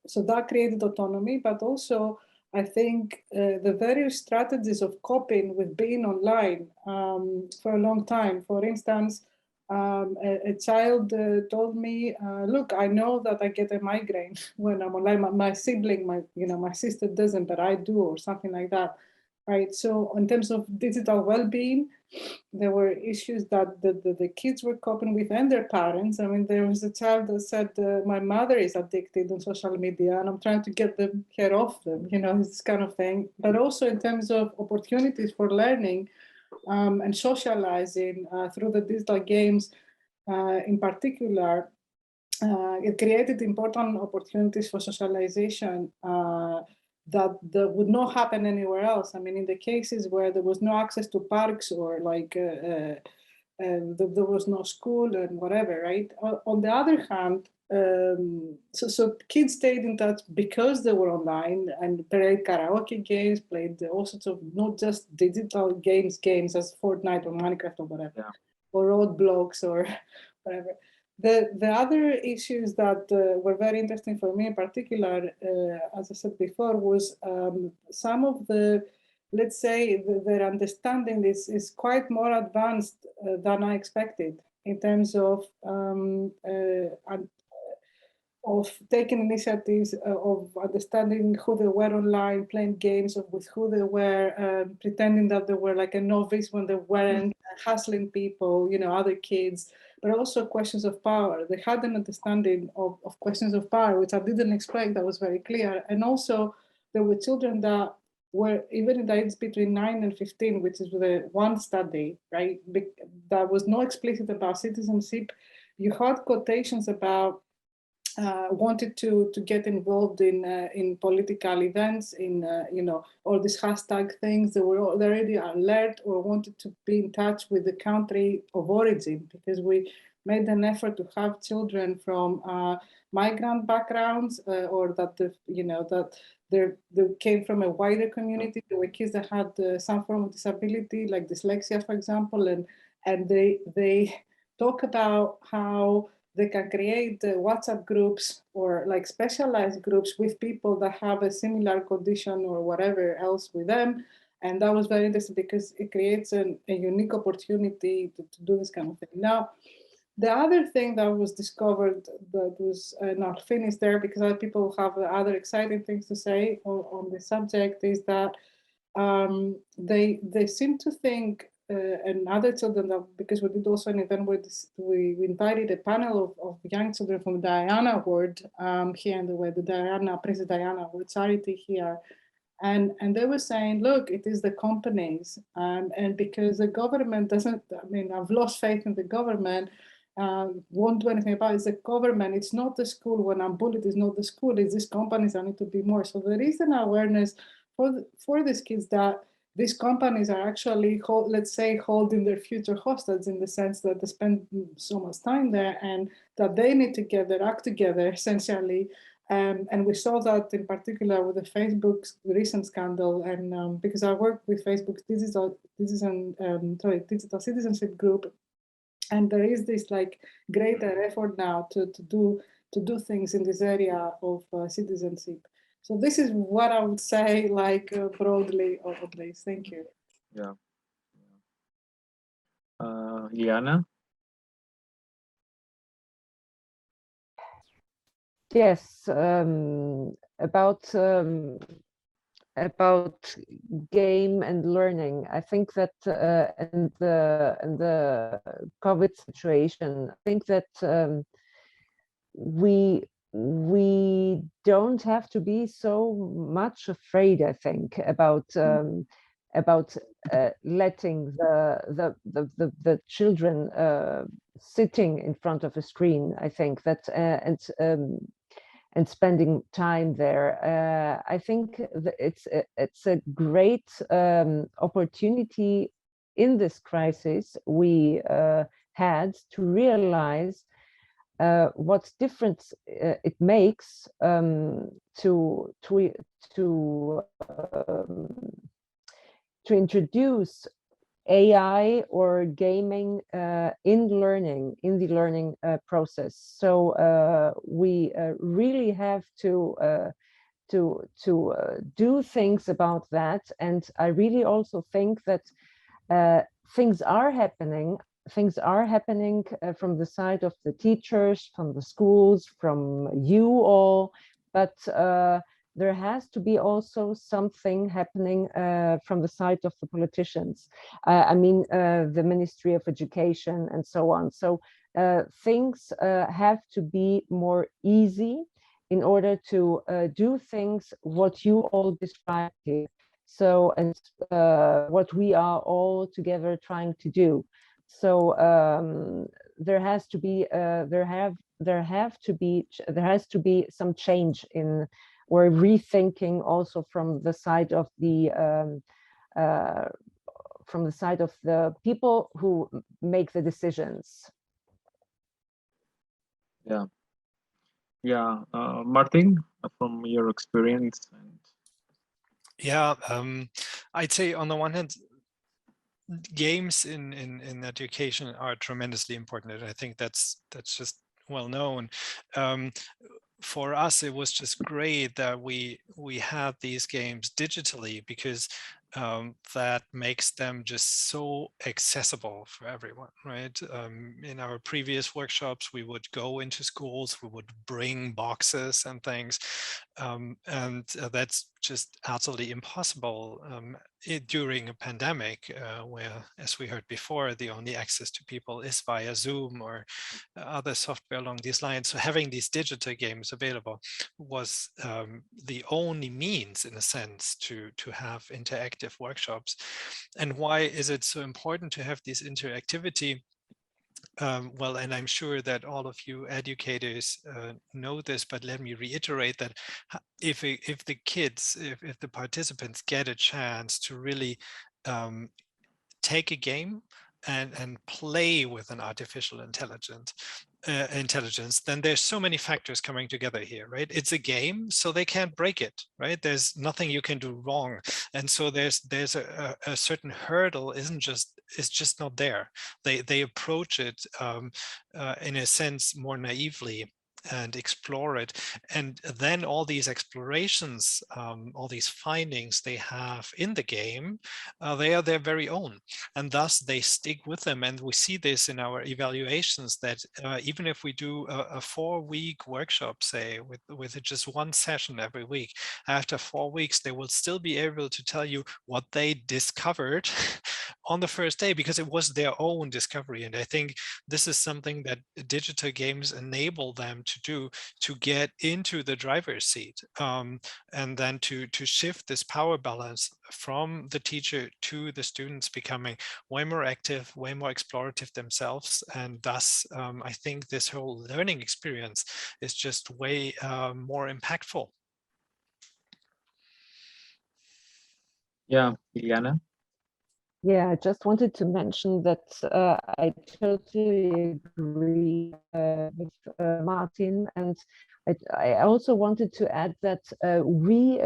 so that created autonomy, but also I think the various strategies of coping with being online for a long time. For instance, a child told me, look, I know that I get a migraine when I'm online. My sibling, my sister doesn't, but I do, or something like that, right? So in terms of digital well-being, there were issues that the kids were coping with, and their parents. I mean, there was a child that said, my mother is addicted on social media and I'm trying to get her off them, this kind of thing. But also in terms of opportunities for learning and socializing through the digital games in particular, it created important opportunities for socialization that would not happen anywhere else. I mean, in the cases where there was no access to parks or there was no school and whatever, right? On the other hand, so kids stayed in touch because they were online and played karaoke games, played all sorts of not just digital games as Fortnite or Minecraft or whatever, or Roblox or whatever. The other issues that were very interesting for me in particular, as I said before, was some of the, let's say, their understanding is quite more advanced than I expected in terms of taking initiatives, of understanding who they were online, playing games with who they were, pretending that they were like a novice when they weren't, hassling people, other kids, but also questions of power. They had an understanding of questions of power, which I didn't expect. That was very clear. And also there were children that were even in the age between 9 and 15, which is the one study, right? That was not explicit about citizenship. You had quotations about wanted to get involved in political events, in all these hashtag things. They were already alert or wanted to be in touch with the country of origin, because we made an effort to have children from migrant backgrounds or that they came from a wider community. There were kids that had some form of disability, like dyslexia, for example, and they talk about how they can create WhatsApp groups or like specialized groups with people that have a similar condition or whatever else with them. And that was very interesting because it creates a unique opportunity to do this kind of thing. Now, the other thing that was discovered that was not finished there, because other people have other exciting things to say on the subject, is that they seem to think, and other children, because we did also an event where we invited a panel of young children from the Diana Award here in the Princess Diana Award charity here. And they were saying, look, it is the companies. And because the government doesn't, I mean, I've lost faith in the government, won't do anything about it. It's the government, it's not the school. When I'm bullied, it's not the school, it's these companies that need to be more. So there is an awareness for these kids that these companies are actually, let's say, holding their future hostage, in the sense that they spend so much time there, and that they need to get their act together, essentially. And we saw that in particular with the Facebook's recent scandal, and because I work with Facebook's digital citizenship group, and there is this like greater effort now to do things in this area of citizenship. So this is what I would say, like broadly over this. Thank you. Yeah. Liana? Yes, about game and learning. I think that in the COVID situation, I think that we don't have to be so much afraid, I think, about letting the children sitting in front of a screen. I think that and spending time there. I think that it's a great opportunity in this crisis we had to realize what difference it makes to introduce AI or gaming in the learning process. So we really have to do things about that. And I really also think that things are happening. Things are happening from the side of the teachers, from the schools, from you all, but there has to be also something happening from the side of the politicians. I mean, the Ministry of Education and so on. So things have to be more easy in order to do things what you all described here. So, and what we are all together trying to do. So there has to be some change in, or rethinking also from the side of the people who make the decisions. Yeah, yeah. Martin, from your experience. Yeah, I'd say on the one hand, games in education are tremendously important, and I think that's just well known. For us, it was just great that we had these games digitally, because that makes them just so accessible for everyone, right? In our previous workshops, we would go into schools, we would bring boxes and things, and that's just absolutely impossible during a pandemic, where, as we heard before, the only access to people is via Zoom or other software along these lines. So having these digital games available was the only means, in a sense, to have interactive workshops. And why is it so important to have this interactivity? Well, and I'm sure that all of you educators know this, but let me reiterate that if the kids, if the participants get a chance to really take a game and play with an artificial intelligence, then there's so many factors coming together here, right? It's a game, so they can't break it, right? There's nothing you can do wrong, and so there's a certain hurdle is just not there. They approach it in a sense more naively and explore it, and then all these explorations, all these findings they have in the game, they are their very own, and thus they stick with them. And we see this in our evaluations, that even if we do a 4-week workshop, say with just one session every week, after 4 weeks they will still be able to tell you what they discovered on the first day, because it was their own discovery. And I think this is something that digital games enable them to do, to get into the driver's seat, and then to shift this power balance from the teacher to the students, becoming way more active, way more explorative themselves. And thus, I think this whole learning experience is just way more impactful. Yeah, Liliana. Yeah, I just wanted to mention that I totally agree with Martin, and I also wanted to add that we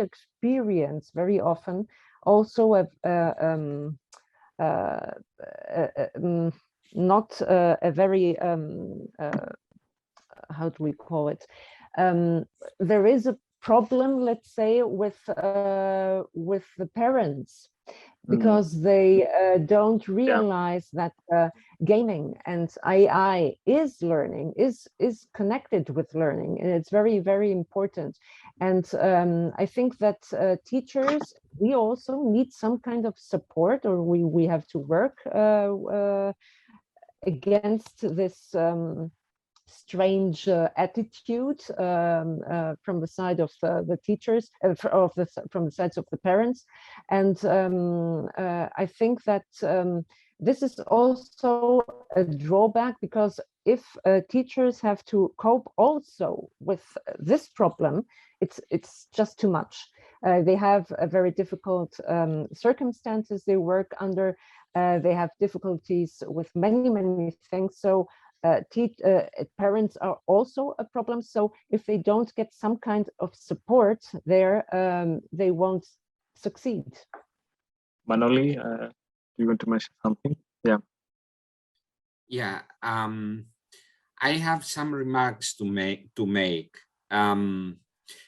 experience very often also not a very how do we call it? There is a problem, let's say, with the parents, because they don't realize that gaming and AI is learning, is connected with learning, and it's very, very important. And I think that teachers, we also need some kind of support, or we have to work against this strange attitude from the side of the teachers, from the sides of the parents. And I think that this is also a drawback, because if teachers have to cope also with this problem, it's just too much. They have a very difficult circumstances they work under. They have difficulties with many things. So parents are also a problem. So if they don't get some kind of support there, they won't succeed. Manoli, you want to mention something? Yeah. Yeah. I have some remarks to make.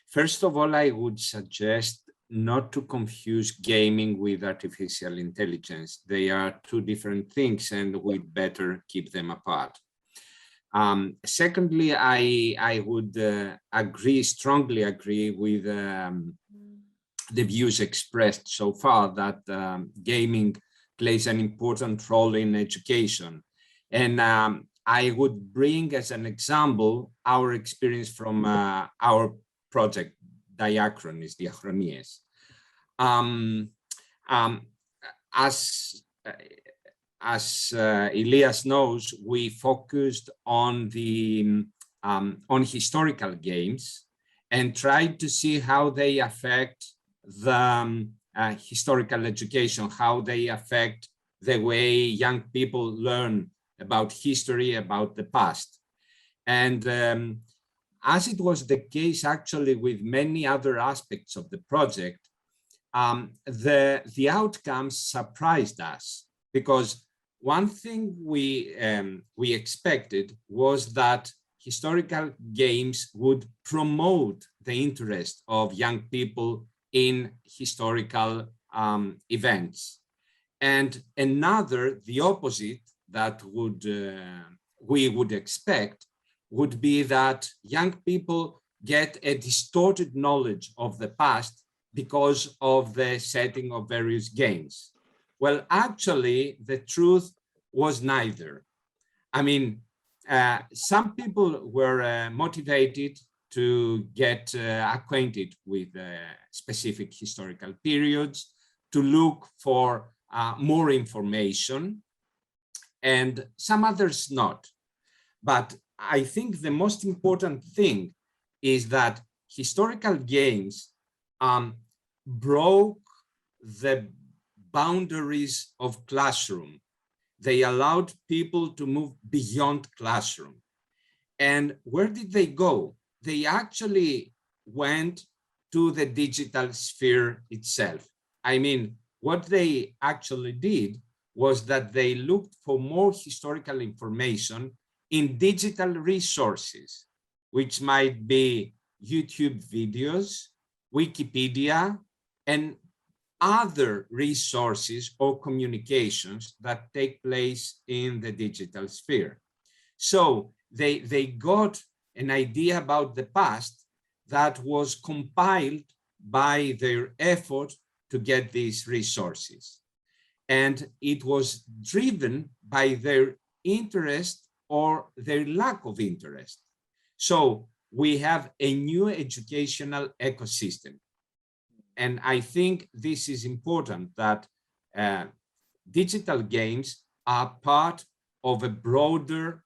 First of all, I would suggest not to confuse gaming with artificial intelligence. They are two different things, and we'd better keep them apart. Secondly, I would strongly agree with the views expressed so far that gaming plays an important role in education. And I would bring as an example our experience from our project, Diachronies. As Elias knows, we focused on historical games and tried to see how they affect the historical education, how they affect the way young people learn about history, about the past. And as it was the case actually with many other aspects of the project, the outcomes surprised us, because one thing we expected was that historical games would promote the interest of young people in historical events. And another, the opposite, that we would expect would be that young people get a distorted knowledge of the past because of the setting of various games. Well, actually, the truth was neither. I mean, some people were motivated to get acquainted with specific historical periods, to look for more information, and some others not. But I think the most important thing is that historical games broke the boundaries of classroom. They allowed people to move beyond classroom. And where did they go? They actually went to the digital sphere itself. I mean, what they actually did was that they looked for more historical information in digital resources, which might be YouTube videos, Wikipedia, and other resources or communications that take place in the digital sphere. So they got an idea about the past that was compiled by their effort to get these resources. And it was driven by their interest or their lack of interest. So we have a new educational ecosystem. And I think this is important, that digital games are part of a broader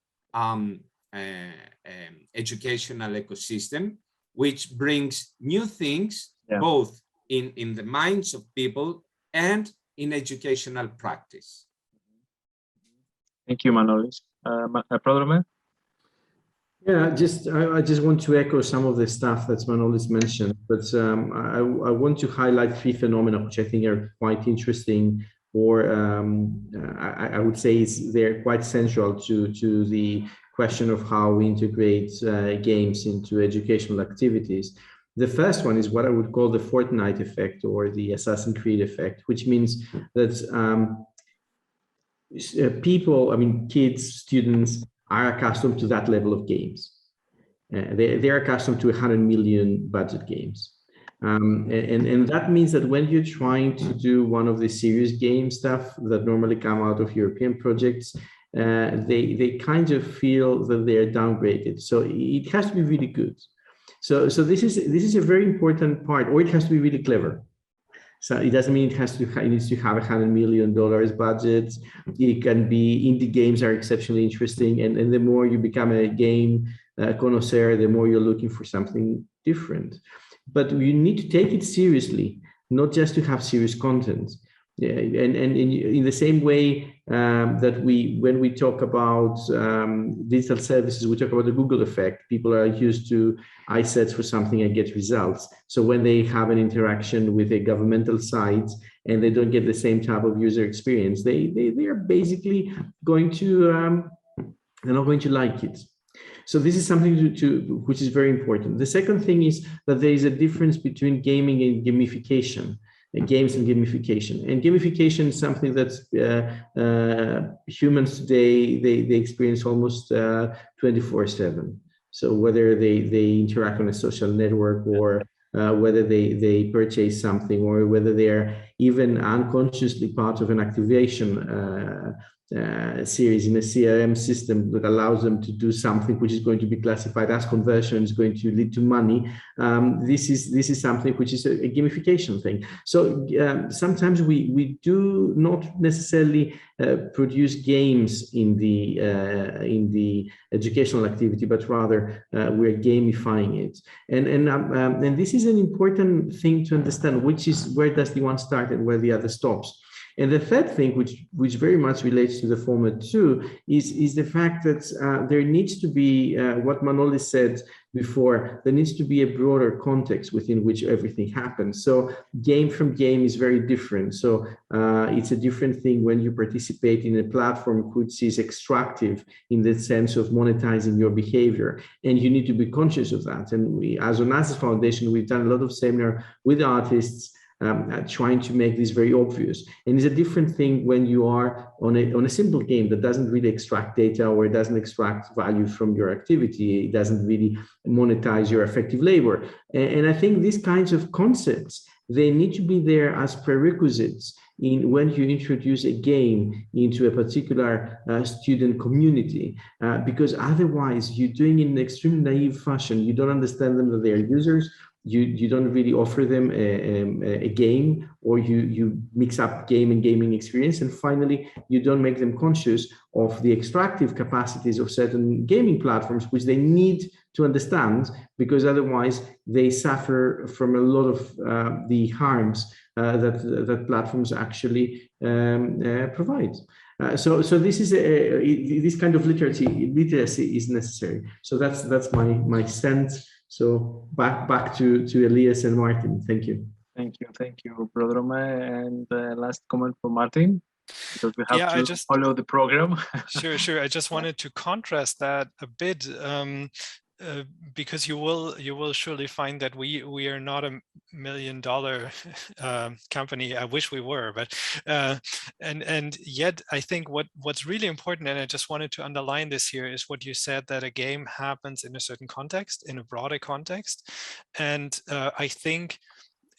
educational ecosystem, which brings new things, both in the minds of people and in educational practice. Thank you, Manolis. Prodrome? Yeah, I just want to echo some of the stuff that Manolis mentioned, but I want to highlight 3 phenomena which I think are quite interesting, or I would say they're quite central to the question of how we integrate games into educational activities. The first one is what I would call the Fortnite effect, or the Assassin's Creed effect, which means that people, kids, students, are accustomed to that level of games. They're accustomed to 100 million budget games. And that means that when you're trying to do one of the serious game stuff that normally come out of European projects, they kind of feel that they're downgraded. So it has to be really good. So this is a very important part, or it has to be really clever. So it doesn't mean it needs to have $100 million budget. It can be, indie games are exceptionally interesting, and the more you become a game connoisseur, the more you're looking for something different. But you need to take it seriously, not just to have serious content. Yeah, and in the same way that when we talk about digital services, we talk about the Google effect. People are used to, I search for something, I get results. So when they have an interaction with a governmental site and they don't get the same type of user experience, they are basically going to, they're not going to like it. So this is something which is very important. The second thing is that there is a difference between gaming and gamification. Games and gamification. And gamification is something that humans today, they experience almost 24/7. So whether they interact on a social network, or whether they purchase something, or whether they're even unconsciously part of an activation series in a CRM system that allows them to do something which is going to be classified as conversion, is going to lead to money. This is something which is a gamification thing. So sometimes we do not necessarily produce games in the educational activity, but rather we're gamifying it. And this is an important thing to understand, which is where does the one start and where the other stops. And the third thing, which very much relates to the former two, is the fact that there needs to be, what Manolis said before, there needs to be a broader context within which everything happens. So game from game is very different. So it's a different thing when you participate in a platform which is extractive in the sense of monetizing your behavior. And you need to be conscious of that. And we, as Onassis Foundation, we've done a lot of seminar with artists, trying to make this very obvious. And it's a different thing when you are on a simple game that doesn't really extract data, or it doesn't extract value from your activity. It doesn't really monetize your effective labor. And I think these kinds of concepts, they need to be there as prerequisites when you introduce a game into a particular student community, because otherwise you're doing it in an extremely naive fashion. You don't understand them, that they are users. You don't really offer them a game, or you mix up game and gaming experience. And finally, you don't make them conscious of the extractive capacities of certain gaming platforms, which they need to understand, because otherwise they suffer from a lot of the harms that platforms actually provide. So this is this kind of literacy is necessary. So that's my sense. So back to Elias and Martin. Thank you. Thank you, Prodrome. And last comment from Martin, because we have to follow the program. Sure. I just wanted to contrast that a bit, because you will surely find that we are not $1 million company. I wish we were, but and yet I think what's really important, and I just wanted to underline this here, is what you said, that a game happens in a certain context, in a broader context. And I think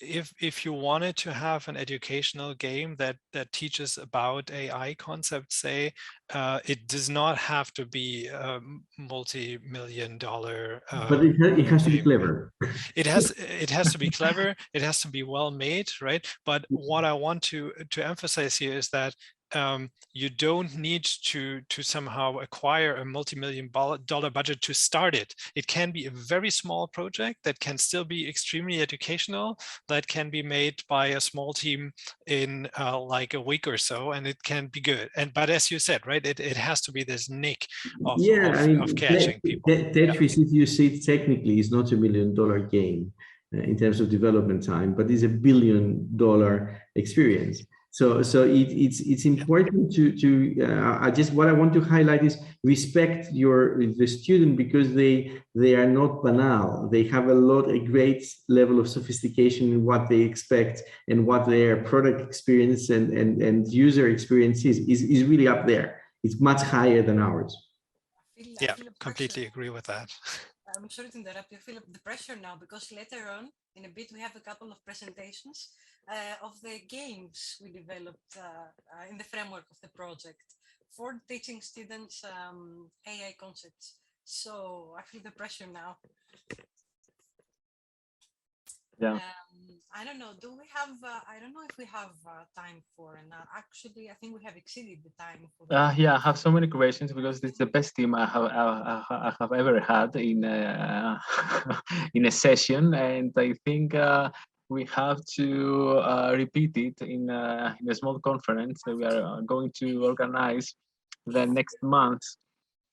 if you wanted to have an educational game that teaches about AI concepts, say, it does not have to be a multi-million-dollar. But it has to be clever. It has to be clever. It has to be well made, right? But what I want to emphasize here is that you don't need to somehow acquire a multi-million-dollar budget to start it. It can be a very small project that can still be extremely educational, that can be made by a small team in like a week or so, and it can be good. But as you said, right, it has to be this nick of catching people. Tetris, if you see it technically, is not $1 million game in terms of development time, but it's $1 billion experience. So it's important to what I want to highlight is respect the student, because they are not banal. They have a great level of sophistication in what they expect, and what their product experience and user experience is really up there. It's much higher than ours. Yeah, completely agree with that. I'm sorry to interrupt you. I feel the pressure now, because later on in a bit we have a couple of presentations of the games we developed in the framework of the project for teaching students AI concepts. So I feel the pressure now. Yeah. I don't know. Do we have? I don't know if we have time for. And actually, I think we have exceeded the time. For yeah, I have so many questions, because it's the best team I have ever had in in a session, and I think we have to repeat it in a small conference that we are going to organize the next month.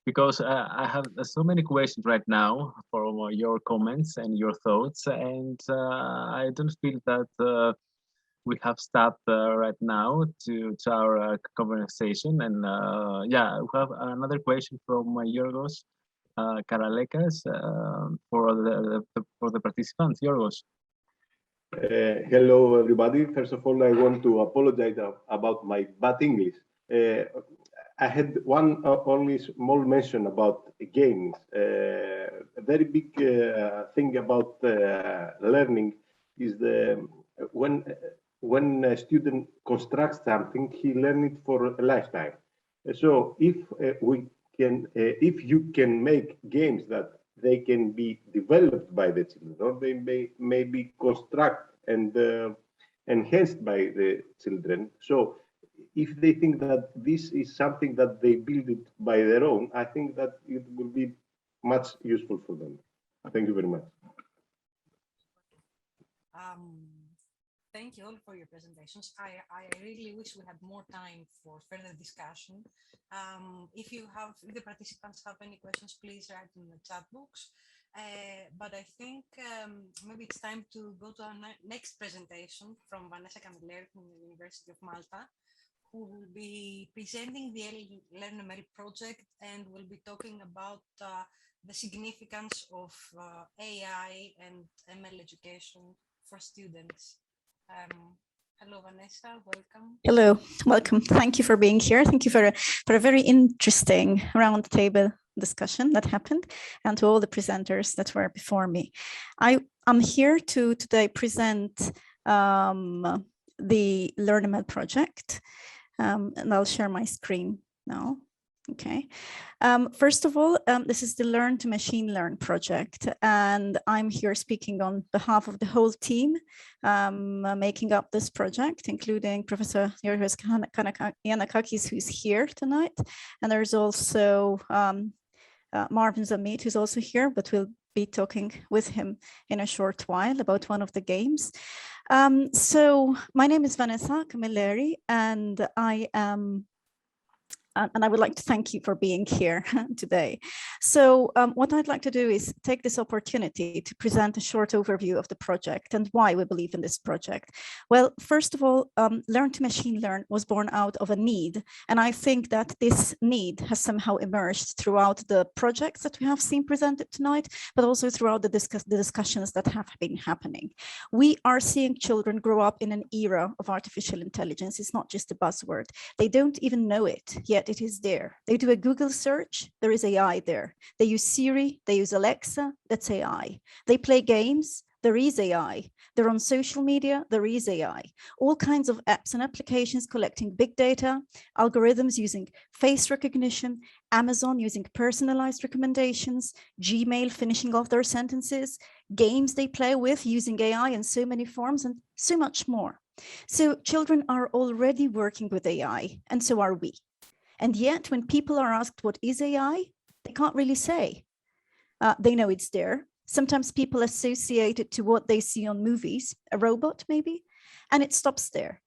Because I have so many questions right now for your comments and your thoughts, and I don't feel that we have stopped right now to our conversation. And yeah, we have another question from Yorgos Karalekas for the participants. Yorgos. Hello, everybody. First of all, I want to apologize about my bad English. I had one only small mention about games. A very big thing about learning is when a student constructs something, he learns it for a lifetime. So if if you can make games that they can be developed by the children, or they may be constructed and enhanced by the children. So if they think that this is something that they build it by their own, I think that it will be much useful for them. Thank you very much. Thank you all for your presentations. I really wish we had more time for further discussion. If the participants have any questions, please write in the chat box. But I think maybe it's time to go to our next presentation from Vanessa Camilleri from the University of Malta, who will be presenting the Learn-A-Merit project and will be talking about the significance of AI and ML education for students. Hello, Vanessa, welcome. Hello, welcome. Thank you for being here. Thank you for a very interesting roundtable discussion that happened, and to all the presenters that were before me. I'm here to today present the Learn-A-Merit project, and I'll share my screen now. Okay. First of all, this is the Learn to Machine Learn project, and I'm here speaking on behalf of the whole team making up this project, including Professor Yorgos Yanakakis, who's here tonight, and there's also Marvin Zamita, who's also here, but we'll be talking with him in a short while about one of the games. So my name is Vanessa Camilleri, and I would like to thank you for being here today. So what I'd like to do is take this opportunity to present a short overview of the project and why we believe in this project. Well, first of all, Learn to Machine Learn was born out of a need. And I think that this need has somehow emerged throughout the projects that we have seen presented tonight, but also throughout the discussions that have been happening. We are seeing children grow up in an era of artificial intelligence. It's not just a buzzword. They don't even know it yet. It is there. They do a Google search, there is AI there. They use Siri, they use Alexa, that's AI. They play games, there is AI. They're on social media, there is AI. All kinds of apps and applications collecting big data, algorithms using face recognition, Amazon using personalized recommendations, Gmail finishing off their sentences, games they play with using AI in so many forms, and so much more. So children are already working with AI, and so are we. And yet when people are asked what is AI, they can't really say. They know it's there. Sometimes people associate it to what they see on movies, a robot maybe, and it stops there.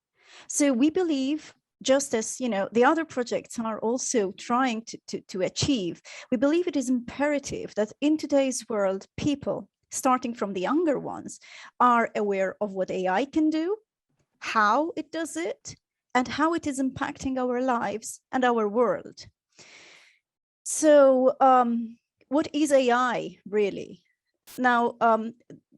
So we believe, just as the other projects are also trying to achieve, we believe it is imperative that in today's world, people, starting from the younger ones, are aware of what AI can do, how it does it, and how it is impacting our lives and our world. So what is AI really? Now,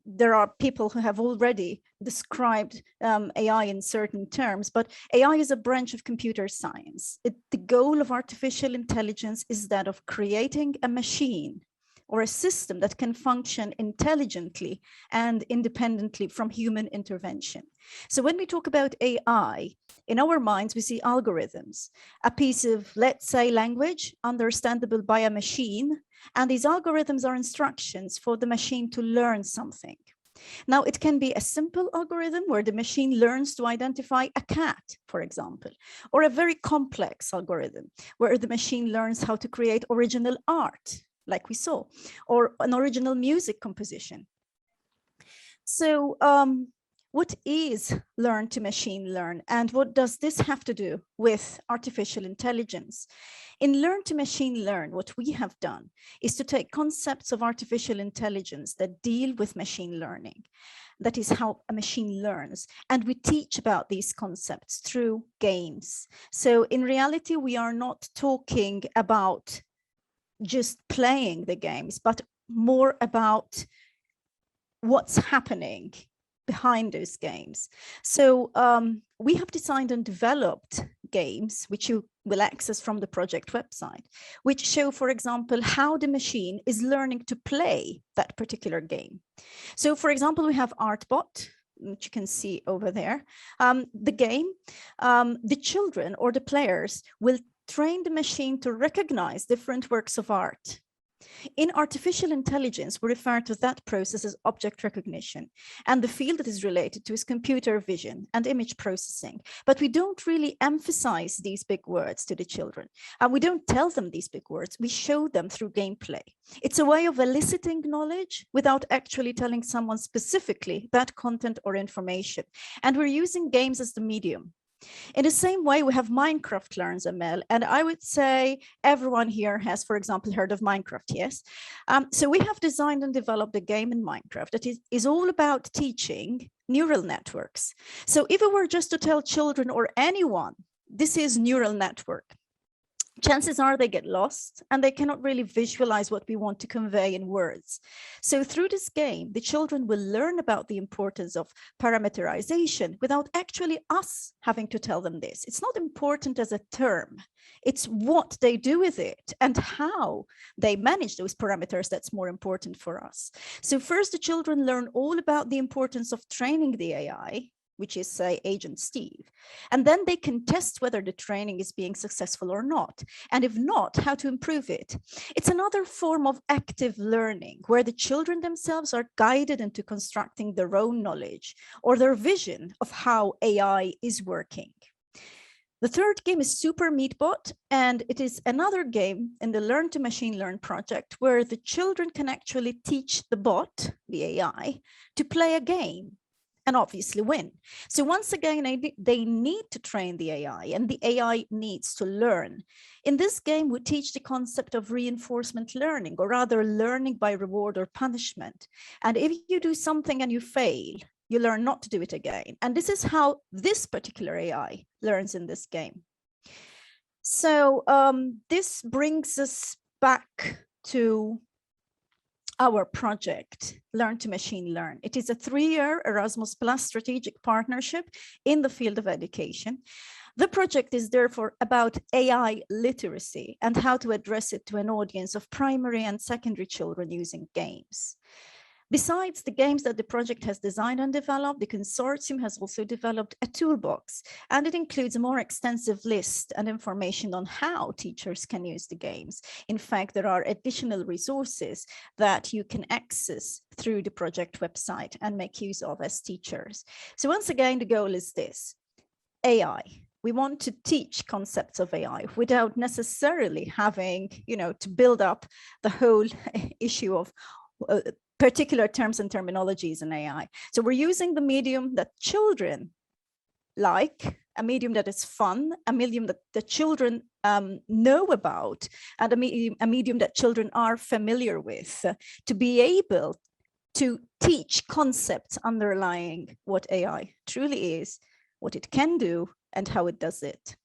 there are people who have already described AI in certain terms, but AI is a branch of computer science. The goal of artificial intelligence is that of creating a machine or a system that can function intelligently and independently from human intervention. So when we talk about AI, in our minds, we see algorithms, a piece of, let's say, language understandable by a machine, and these algorithms are instructions for the machine to learn something. Now, it can be a simple algorithm where the machine learns to identify a cat, for example, or a very complex algorithm where the machine learns how to create original art, like we saw, or an original music composition. So what is learn to machine learn, and what does this have to do with artificial intelligence? In learn to machine learn, what we have done is to take concepts of artificial intelligence that deal with machine learning. That is how a machine learns. And we teach about these concepts through games. So in reality, we are not talking about just playing the games, but more about what's happening behind those games. So we have designed and developed games, which you will access from the project website, which show, for example, how the machine is learning to play that particular game. So, for example, we have Artbot, which you can see over there. The game, the children or the players will train the machine to recognize different works of art. In artificial intelligence, we refer to that process as object recognition, and the field that is related to is computer vision and image processing. But we don't really emphasize these big words to the children. We don't tell them these big words, we show them through gameplay. It's a way of eliciting knowledge without actually telling someone specifically that content or information. And we're using games as the medium. In the same way, we have Minecraft Learns ML, and I would say everyone here has, for example, heard of Minecraft, yes? So we have designed and developed a game in Minecraft that is all about teaching neural networks. So if it were just to tell children or anyone, this is neural network, chances are they get lost and they cannot really visualize what we want to convey in words. So through this game, the children will learn about the importance of parameterization without actually us having to tell them this. It's not important as a term. It's what they do with it and how they manage those parameters that's more important for us. So first, the children learn all about the importance of training the AI, which is, say, Agent Steve. And then they can test whether the training is being successful or not. And if not, how to improve it. It's another form of active learning where the children themselves are guided into constructing their own knowledge or their vision of how AI is working. The third game is Super Meatbot, and it is another game in the Learn to Machine Learn project where the children can actually teach the bot, the AI, to play a game and obviously win. So once again, they need to train the AI, and the AI needs to learn. In this game, we teach the concept of reinforcement learning, or rather learning by reward or punishment. And if you do something and you fail, you learn not to do it again. And this is how this particular AI learns in this game. So this brings us back to our project, Learn to Machine Learn. It is a 3-year Erasmus Plus strategic partnership in the field of education. The project is therefore about AI literacy and how to address it to an audience of primary and secondary children using games. Besides the games that the project has designed and developed, the consortium has also developed a toolbox, and it includes a more extensive list and information on how teachers can use the games. In fact, there are additional resources that you can access through the project website and make use of as teachers. So once again, the goal is this: AI. We want to teach concepts of AI without necessarily having, to build up the whole issue of particular terms and terminologies in AI. So we're using the medium that children like, a medium that is fun, a medium that the children know about, and a medium that children are familiar with, to be able to teach concepts underlying what AI truly is, what it can do, and how it does it.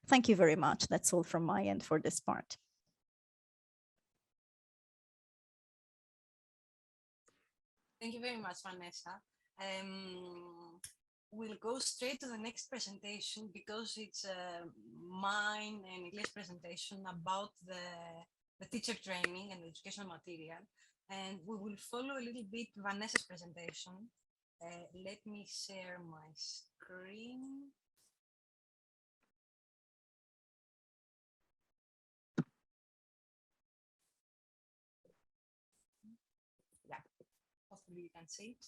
Thank you very much. That's all from my end for this part. Thank you very much, Vanessa. We'll go straight to the next presentation because it's mine and Iglia's presentation about the teacher training and educational material. And we will follow a little bit Vanessa's presentation. Let me share my screen. Hopefully you can see it.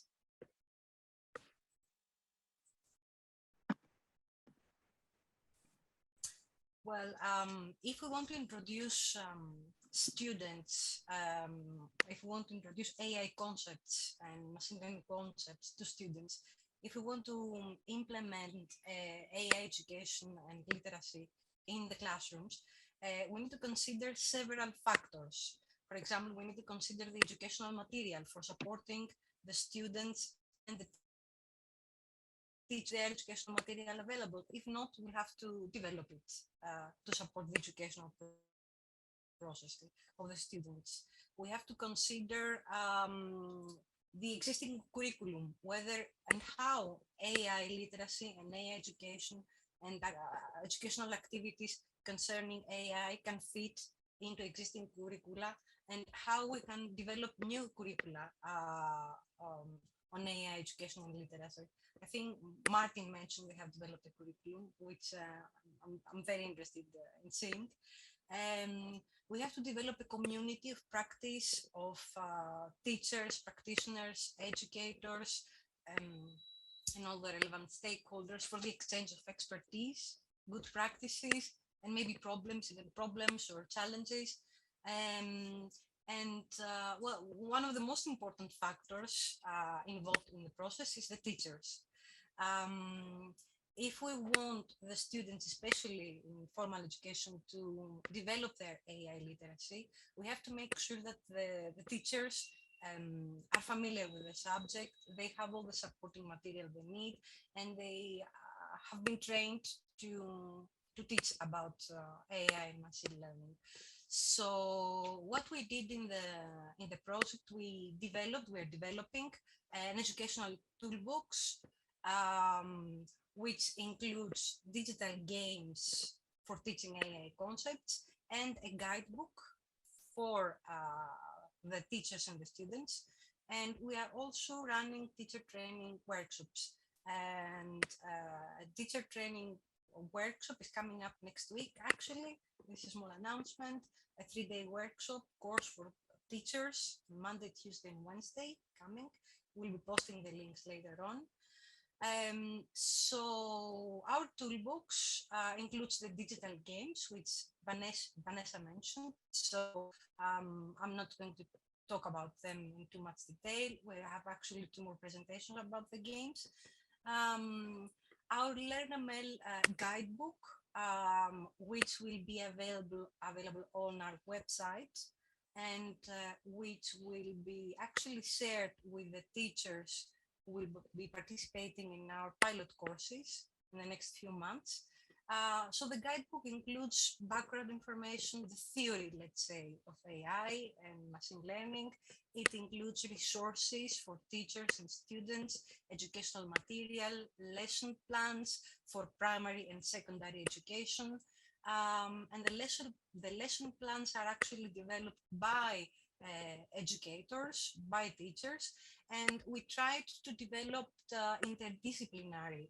Well, if we want to introduce students, if we want to introduce AI concepts and machine learning concepts to students, if we want to implement AI education and literacy in the classrooms, we need to consider several factors. For example, we need to consider the educational material for supporting the students and the teach their educational material available. If not, we have to develop it to support the educational process of the students. We have to consider the existing curriculum, whether and how AI literacy and AI education and educational activities concerning AI can fit into existing curricula, and how we can develop new curricula on AI education and literacy. I think Martin mentioned we have developed a curriculum, which I'm very interested in seeing. We have to develop a community of practice of teachers, practitioners, educators, and all the relevant stakeholders for the exchange of expertise, good practices, and maybe problems or challenges. Well, one of the most important factors involved in the process is the teachers. If we want the students, especially in formal education, to develop their AI literacy, we have to make sure that the teachers are familiar with the subject, they have all the supporting material they need, and they have been trained to teach about AI and machine learning. So what we did in the project, we're developing an educational toolbox, which includes digital games for teaching AI concepts and a guidebook for the teachers and the students. And we are also running teacher training workshops. And a teacher training workshop is coming up next week, actually. This is a small announcement, a 3-day workshop course for teachers, Monday, Tuesday, and Wednesday coming. We'll be posting the links later on. So our toolbox includes the digital games, which Vanessa mentioned. So I'm not going to talk about them in too much detail. We have actually 2 more presentations about the games. Our LearnML guidebook, which will be available on our website, and which will be actually shared with the teachers who will be participating in our pilot courses in the next few months. So the guidebook includes background information, the theory, let's say, of AI and machine learning. It includes resources for teachers and students, educational material, lesson plans for primary and secondary education. And the lesson plans are actually developed by educators, by teachers, and we tried to develop interdisciplinary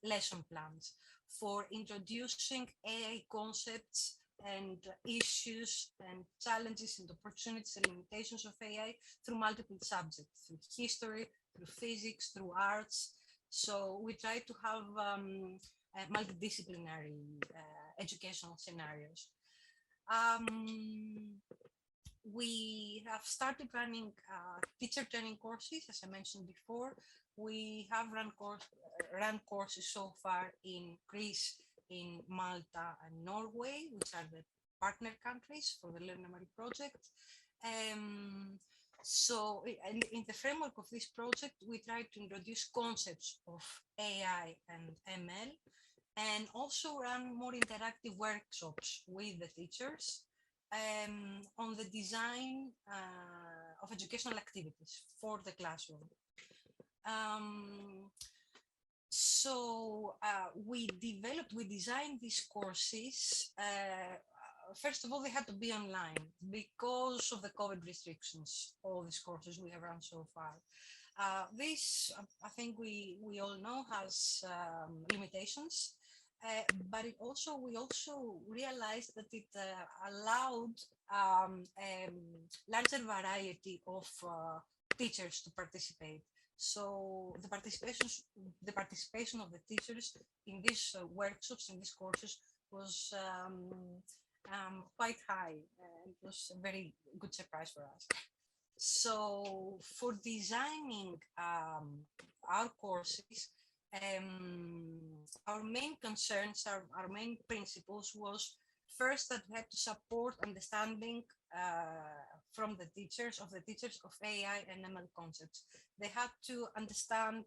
lesson plans for introducing AI concepts and issues and challenges and opportunities and limitations of AI through multiple subjects, through history, through physics, through arts. So we try to have multidisciplinary educational scenarios. We have started running teacher training courses, as I mentioned before. We have run courses so far in Greece, in Malta and Norway, which are the partner countries for the Learn Memory project. So in the framework of this project, we try to introduce concepts of AI and ML, and also run more interactive workshops with the teachers on the design of educational activities for the classroom. So we designed these courses. First of all, they had to be online because of the COVID restrictions, all these courses we have run so far. This, I think we all know, has limitations, but we also realized that it allowed a larger variety of teachers to participate. So the participation of the teachers in these workshops, in these courses, was quite high. It was a very good surprise for us. So for designing our courses, our main concerns, our main principles was first that we had to support understanding from the teachers of AI and ML concepts. They had to understand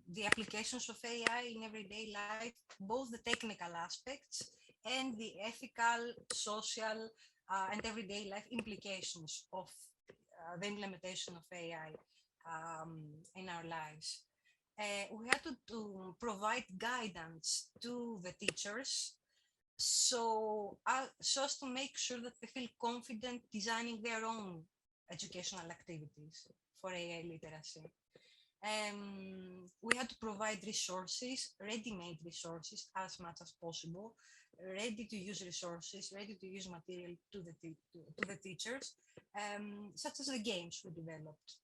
the applications of AI in everyday life, both the technical aspects and the ethical, social, and everyday life implications of the implementation of AI in our lives. We had to provide guidance to the teachers so as to make sure that they feel confident designing their own educational activities for AI literacy. We had to provide resources, ready-made resources as much as possible, ready-to-use resources, ready-to-use material to the teachers, such as the games we developed.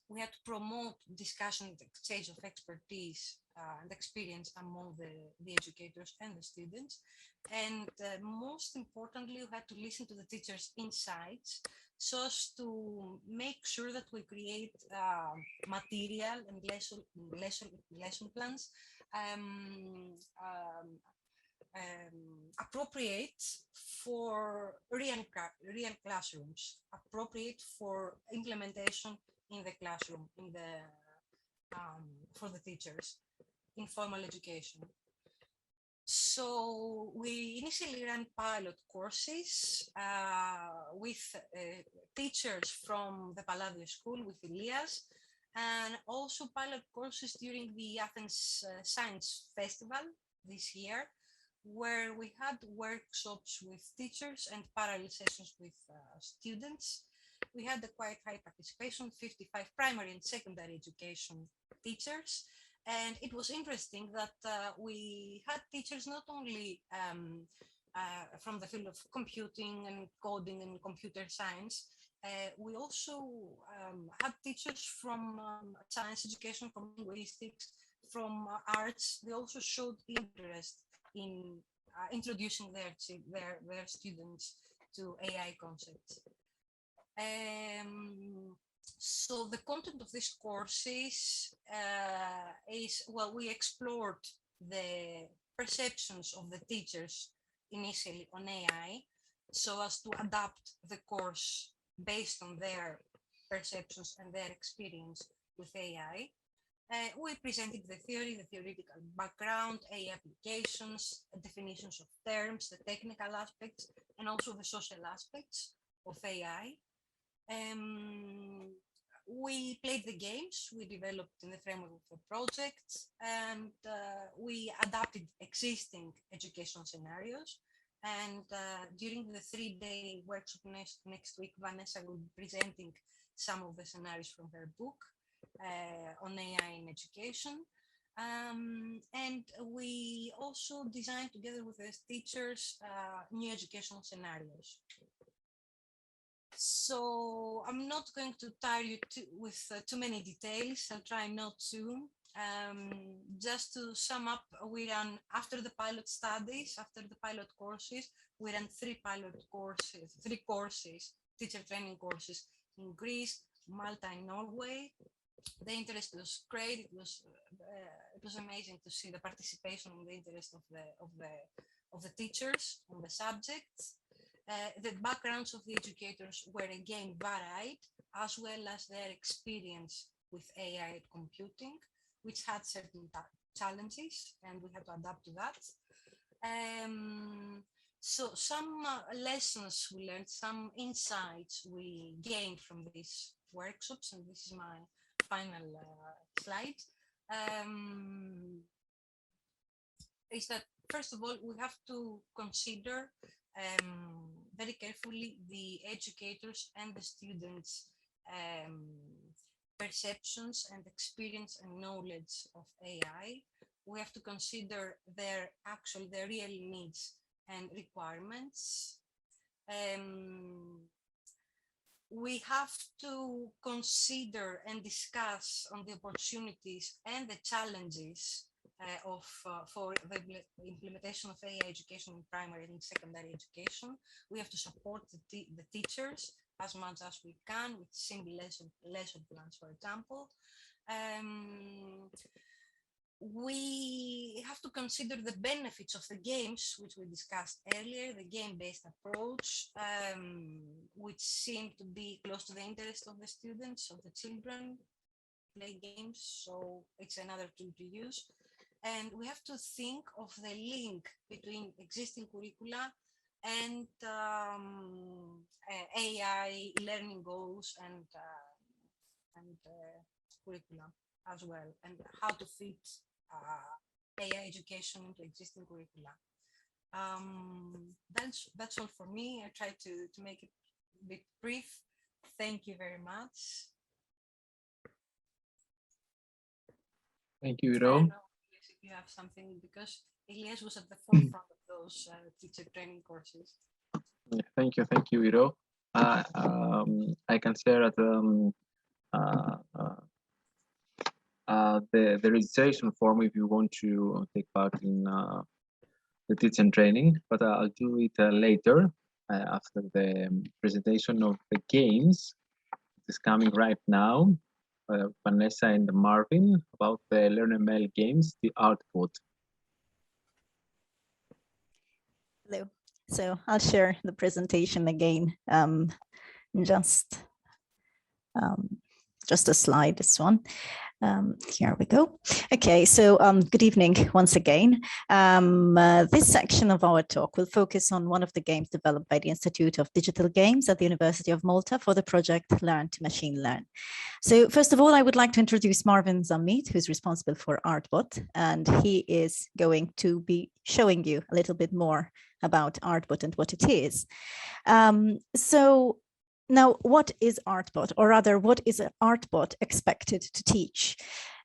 We had to promote discussion and exchange of expertise and experience among the educators and the students. And most importantly, we had to listen to the teachers' insights so as to make sure that we create material and lesson plans appropriate for real classrooms, appropriate for implementation in the classroom, for the teachers in formal education. So we initially ran pilot courses with teachers from the Palladio School with Elias, and also pilot courses during the Athens Science Festival this year, where we had workshops with teachers and parallel sessions with students. We had a quite high participation, 55 primary and secondary education teachers. And it was interesting that we had teachers not only from the field of computing and coding and computer science, we also had teachers from science education, from linguistics, from arts. They also showed interest in introducing their students to AI concepts. So the content of these courses is, well, we explored the perceptions of the teachers initially on AI so as to adapt the course based on their perceptions and their experience with AI. We presented the theory, the theoretical background, AI applications, definitions of terms, the technical aspects, and also the social aspects of AI. We played the games we developed in the framework of the project, and we adapted existing educational scenarios. And during the 3-day workshop next week, Vanessa will be presenting some of the scenarios from her book on AI in education. And we also designed together with the teachers new educational scenarios. So I'm not going to tire you with too many details. I'll try not to. Just to sum up, we ran, after the pilot studies, after the pilot courses, we ran 3 courses, teacher training courses in Greece, Malta, and Norway. The interest was great. It was amazing to see the participation and the interest of the teachers on the subjects. The backgrounds of the educators were again varied, as well as their experience with AI computing, which had certain challenges, and we had to adapt to that. So some lessons we learned, some insights we gained from these workshops, and this is my final slide, is that, first of all, we have to consider very carefully the educators and the students' perceptions and experience and knowledge of AI. We have to consider their real needs and requirements. We have to consider and discuss on the opportunities and the challenges for the implementation of AI education in primary and secondary education. We have to support the teachers as much as we can with single lesson plans, for example. We have to consider the benefits of the games, which we discussed earlier, the game-based approach, which seemed to be close to the interest of the students, of the children, play games, so it's another tool to use. And we have to think of the link between existing curricula and AI learning goals and curricula as well, and how to fit AI education into existing curricula. That's all for me. I tried to make it a bit brief. Thank you very much. Thank you, Iro. If you have something, because Elias was at the forefront of those teacher training courses. Thank you, Iro. I can share that the registration form if you want to take part in the teaching training, but I'll do it later after the presentation of the games. It is coming right now. Vanessa and Marvin about the LearnML games, the Artbot. Hello. So I'll share the presentation again. Just a slide, this one. Here we go. Okay, so good evening once again. This section of our talk will focus on one of the games developed by the Institute of Digital Games at the University of Malta for the project Learn to Machine Learn. So first of all, I would like to introduce Marvin Zamita, who's responsible for Artbot, and he is going to be showing you a little bit more about Artbot and what it is. So now, what is Artbot, or rather, what is an Artbot expected to teach?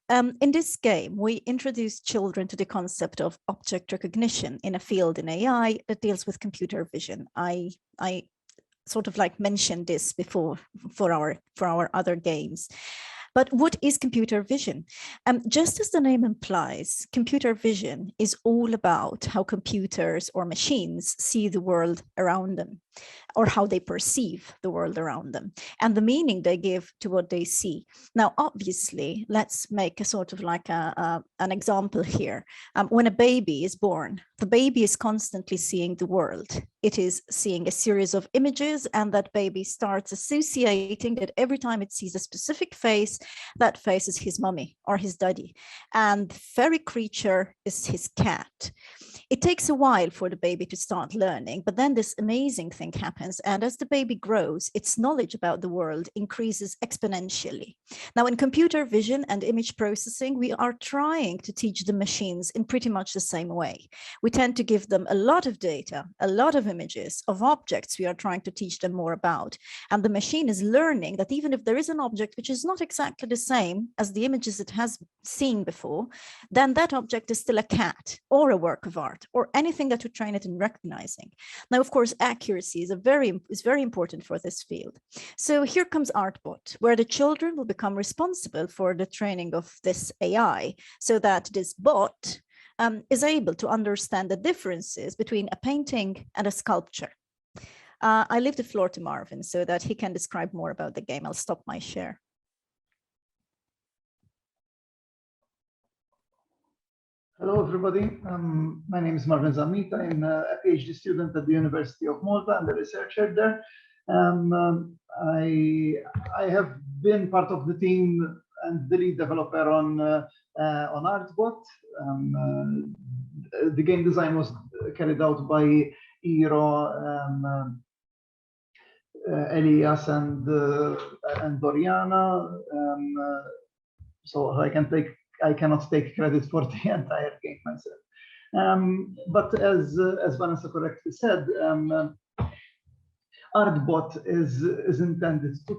In this game, we introduce children to the concept of object recognition in a field in AI that deals with computer vision. I sort of like mentioned this before for our other games. But what is computer vision? Just as the name implies, computer vision is all about how computers or machines see the world around them, or how they perceive the world around them, and the meaning they give to what they see. Now, obviously, let's make a sort of like an example here. When a baby is born, the baby is constantly seeing the world. It is seeing a series of images, and that baby starts associating that every time it sees a specific face, that face is his mommy or his daddy, and the fairy creature is his cat. It takes a while for the baby to start learning, but then this amazing thing thing happens. And as the baby grows, its knowledge about the world increases exponentially. Now, in computer vision and image processing, we are trying to teach the machines in pretty much the same way. We tend to give them a lot of data, a lot of images of objects we are trying to teach them more about. And the machine is learning that even if there is an object which is not exactly the same as the images it has seen before, then that object is still a cat or a work of art or anything that you train it in recognizing. Now, of course, accuracy is very important for this field. So here comes Artbot, where the children will become responsible for the training of this AI so that this bot is able to understand the differences between a painting and a sculpture. I leave the floor to Marvin so that he can describe more about the game. I'll stop my share. Hello, everybody. My name is Marvin Zamita. I'm a PhD student at the University of Malta and a researcher there. I have been part of the team and the lead developer on Artbot. The game design was carried out by Iro, Elias, and Doriana. So I cannot take credit for the entire game myself. But as Vanessa correctly said, Artbot is intended to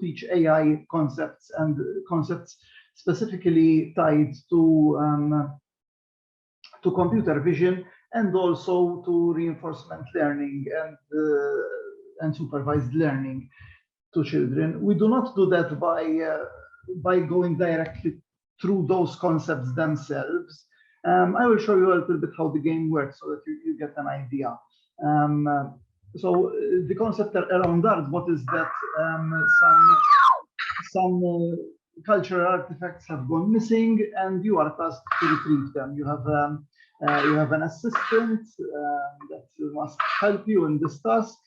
teach AI concepts and concepts specifically tied to computer vision and also to reinforcement learning and supervised learning to children. We do not do that by going directly through those concepts themselves. I will show you a little bit how the game works so that you get an idea. So the concept around Artbot is that some cultural artifacts have gone missing, and you are tasked to retrieve them. You have an assistant that must help you in this task.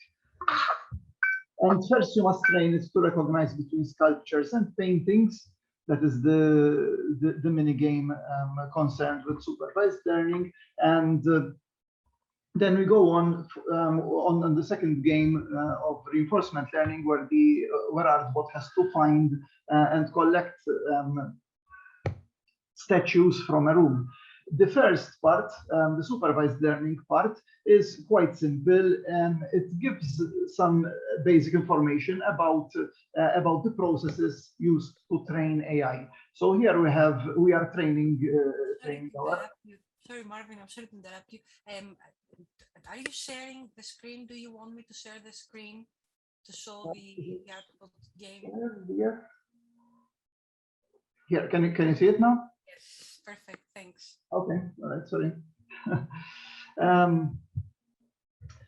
And first, you must train it to recognize between sculptures and paintings. That is the mini game concerned with supervised learning. And then we go on the second game of reinforcement learning, where Artbot has to find and collect statues from a room. The first part, the supervised learning part, is quite simple, and it gives some basic information about the processes used to train AI. So here we are training our. Sorry, Marvin, I'm sorry to interrupt you. Are you sharing the screen? Do you want me to share the screen to show the Artbot game? Here, can you see it now? Yes, perfect. Thanks. Okay, all right, sorry.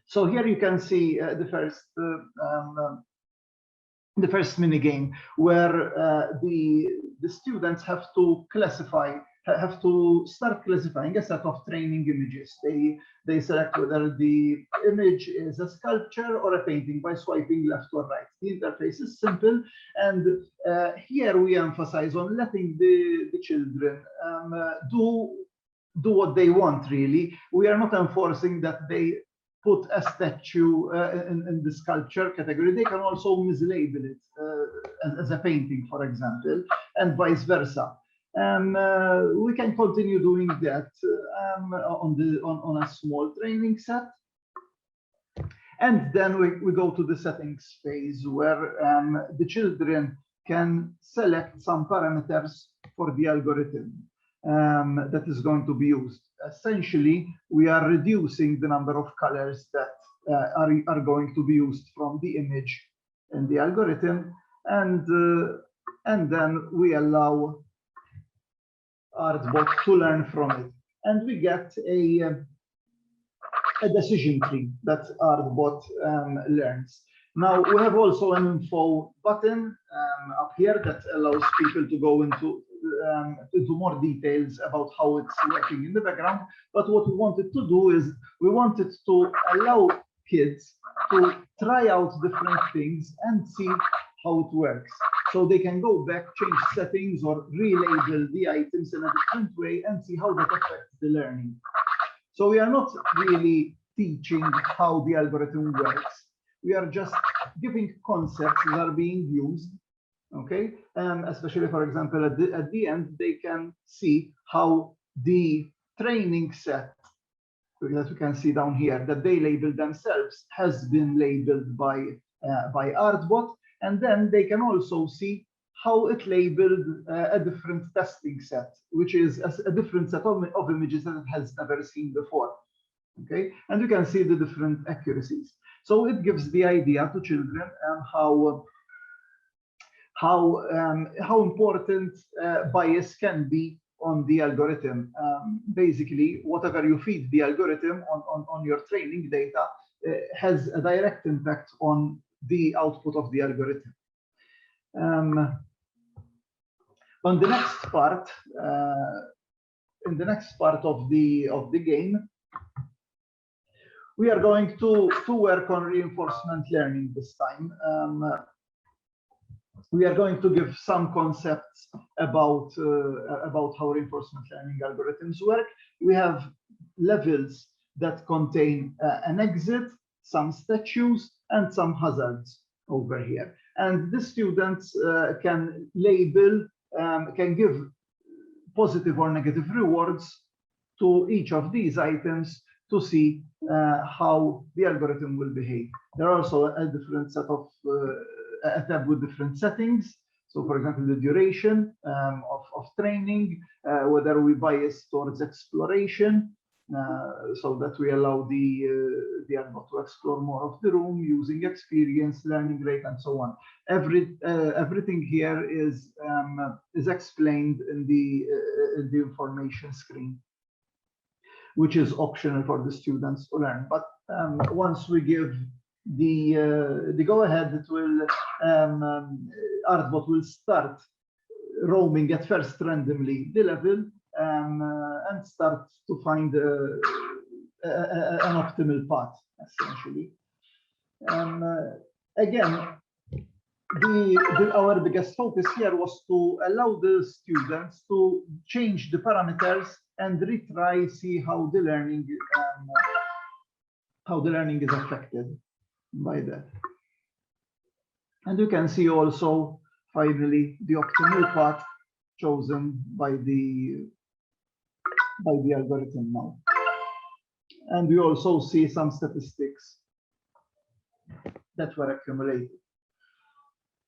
So here you can see the first mini game, where the students have to start classifying a set of training images. They select whether the image is a sculpture or a painting by swiping left or right. The interface is simple, and here we emphasize on letting the children do what they want, really. We are not enforcing that they put a statue in the sculpture category. They can also mislabel it as a painting, for example, and vice versa. We can continue doing that on a small training set. And then we go to the settings phase, where the children can select some parameters for the algorithm that is going to be used. Essentially, we are reducing the number of colors that are going to be used from the image in the algorithm, and then we allow Artbot to learn from it, and we get a decision tree that Artbot learns. Now we have also an info button up here that allows people to go into more details about how it's working in the background. But what we wanted to do is we wanted to allow kids to try out different things and see how it works. So they can go back, change settings, or relabel the items in a different way and see how that affects the learning. So we are not really teaching how the algorithm works. We are just giving concepts that are being used, okay? Especially, for example, at the end, they can see how the training set that we can see down here that they labeled themselves has been labeled by Artbot, and then they can also see how it labeled a different testing set, which is a different set of images that it has never seen before. Okay, and you can see the different accuracies. So it gives the idea to children how important bias can be on the algorithm. Basically, whatever you feed the algorithm on your training data has a direct impact on the output of the algorithm. On the next part, in the next part of the game, we are going to work on reinforcement learning this time. We are going to give some concepts about how reinforcement learning algorithms work. We have levels that contain an exit, some statues, and some hazards over here. And the students can label, can give positive or negative rewards to each of these items to see how the algorithm will behave. There are also a different set of a tab with different settings. So, for example, the duration of training, whether we bias towards exploration, so that we allow the Artbot to explore more of the room using experience, learning rate, and so on. Everything here is explained in the information screen, which is optional for the students to learn. But once we give the go-ahead, it will Artbot will start roaming at first randomly the level and start to find an optimal path, essentially. Again, our biggest focus here was to allow the students to change the parameters and retry, see how the learning is affected by that. And you can see also finally the optimal path chosen by the algorithm now. And we also see some statistics that were accumulated.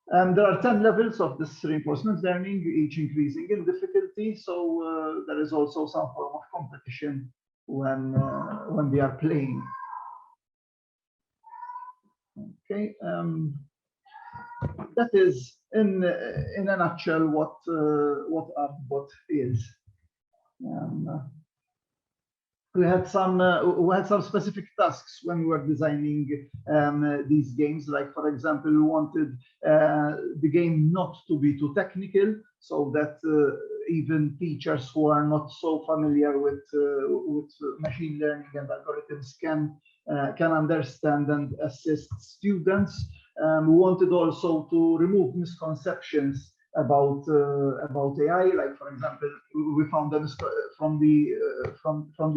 And there are 10 levels of this reinforcement learning, each increasing in difficulty. So there is also some form of competition when they are playing. Okay, that is in a nutshell what Artbot is. We had some specific tasks when we were designing these games. Like, for example, we wanted the game not to be too technical, so that even teachers who are not so familiar with machine learning and algorithms can understand and assist students. We wanted also to remove misconceptions about AI. Like, for example, we found that from the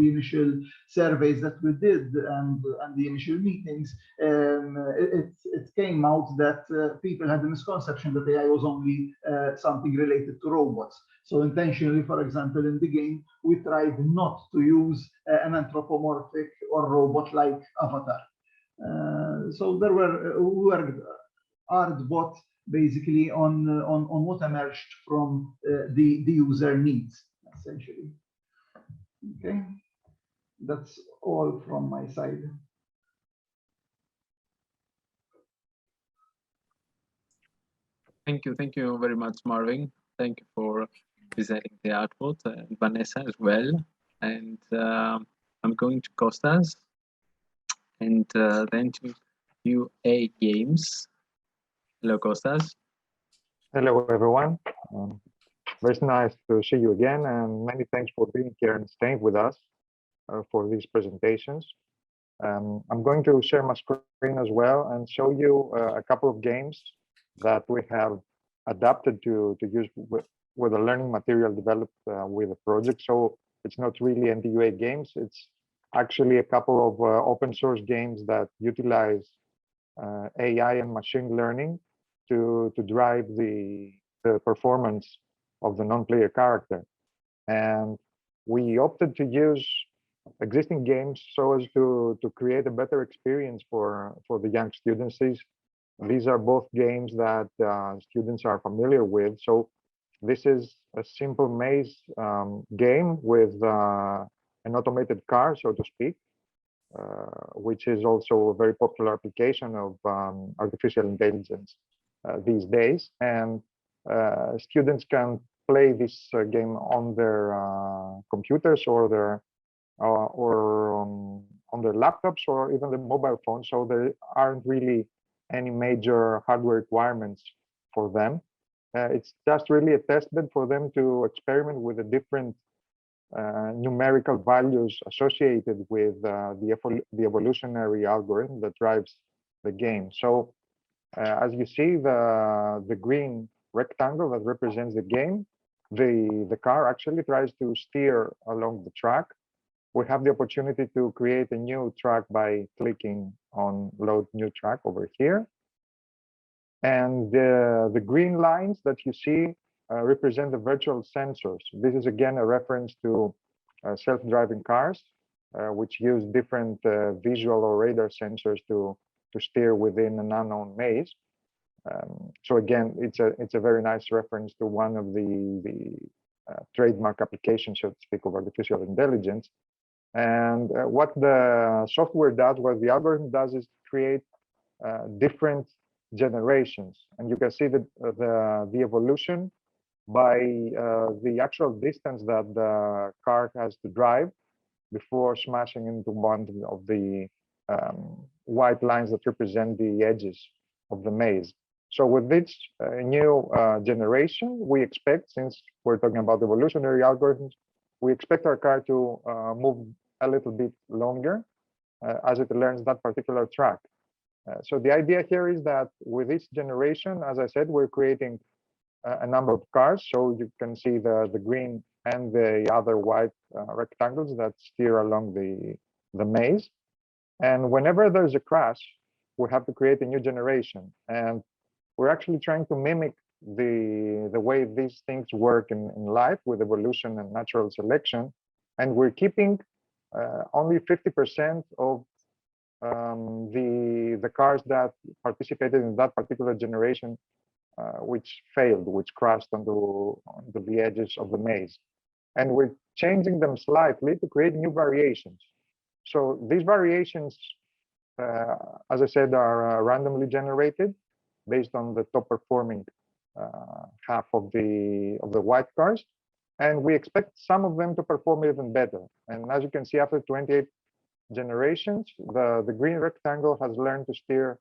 initial surveys that we did and the initial meetings, it came out that people had the misconception that AI was only something related to robots. So intentionally, for example, in the game, we tried not to use an anthropomorphic or robot-like avatar. So we worked Artbot basically on what emerged from the user needs, essentially. Okay, that's all from my side. Thank you very much, Marvin. Thank you for presenting the Artbot, and Vanessa as well. And I'm going to Kostas, and then to UA Games. Hello, Kostas. Hello, everyone. Very nice to see you again, and many thanks for being here and staying with us for these presentations. I'm going to share my screen as well and show you a couple of games that we have adapted to use with the learning material developed with the project. So it's not really NDUA games, it's actually a couple of open source games that utilize AI and machine learning to drive the performance of the non-player character. And we opted to use existing games so as to create a better experience for the young students. These are both games that students are familiar with. So this is a simple maze game with an automated car, so to speak, which is also a very popular application of artificial intelligence these days. And students can play this game on their computers or on their laptops or even the mobile phone. So there aren't really any major hardware requirements for them. It's just really a testbed for them to experiment with the different numerical values associated with the evolutionary algorithm that drives the game. So as you see, the green rectangle that represents the game, the car actually tries to steer along the track. We have the opportunity to create a new track by clicking on load new track over here. And the green lines that you see represent the virtual sensors. This is again a reference to self-driving cars, which use different visual or radar sensors to steer within an unknown maze. So again, it's a very nice reference to one of the trademark applications, so to speak, of artificial intelligence. And what the software does, what the algorithm does, is create different generations. And you can see that the evolution by the actual distance that the car has to drive before smashing into one of the white lines that represent the edges of the maze. So with this new generation, we expect, since we're talking about evolutionary algorithms, we expect our car to move a little bit longer as it learns that particular track. So the idea here is that with each generation, as I said, we're creating a number of cars. So you can see the green and the other white rectangles that steer along the maze. And whenever there's a crash, we have to create a new generation. And we're actually trying to mimic the way these things work in life with evolution and natural selection. And we're keeping only 50% of the cars that participated in that particular generation, which failed, which crashed onto the edges of the maze. And we're changing them slightly to create new variations. So these variations, as I said, are randomly generated based on the top performing half of the white cars. And we expect some of them to perform even better. And as you can see, after 28 generations, the green rectangle has learned to steer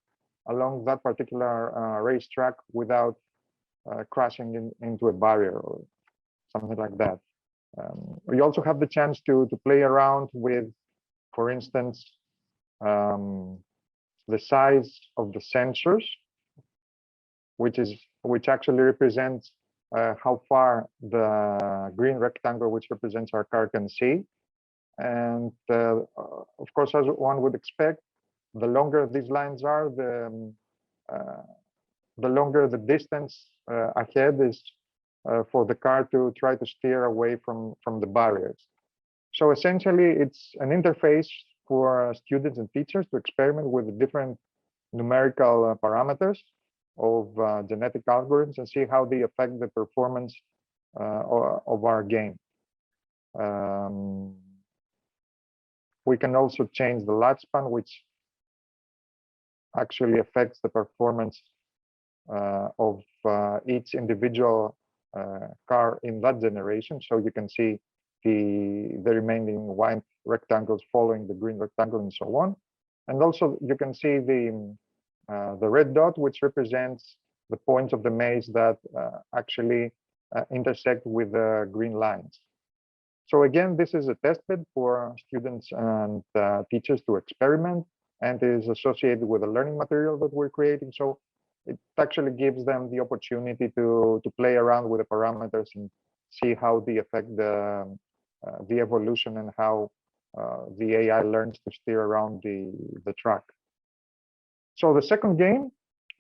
along that particular racetrack without crashing into a barrier or something like that. We also have the chance to play around with, for instance, the size of the sensors, which actually represents how far the green rectangle, which represents our car, can see. And of course, as one would expect, the longer these lines are, the longer the distance ahead is for the car to try to steer away from the barriers. So essentially, it's an interface for students and teachers to experiment with the different numerical parameters of genetic algorithms and see how they affect the performance of our game. We can also change the lifespan, which actually affects the performance of each individual car in that generation. So you can see the remaining white rectangles following the green rectangle and so on. And also you can see the red dot, which represents the points of the maze that actually intersect with the green lines. So again, this is a testbed for students and teachers to experiment, and is associated with the learning material that we're creating. So it actually gives them the opportunity to play around with the parameters and see how they affect the evolution and how the AI learns to steer around the track. So the second game,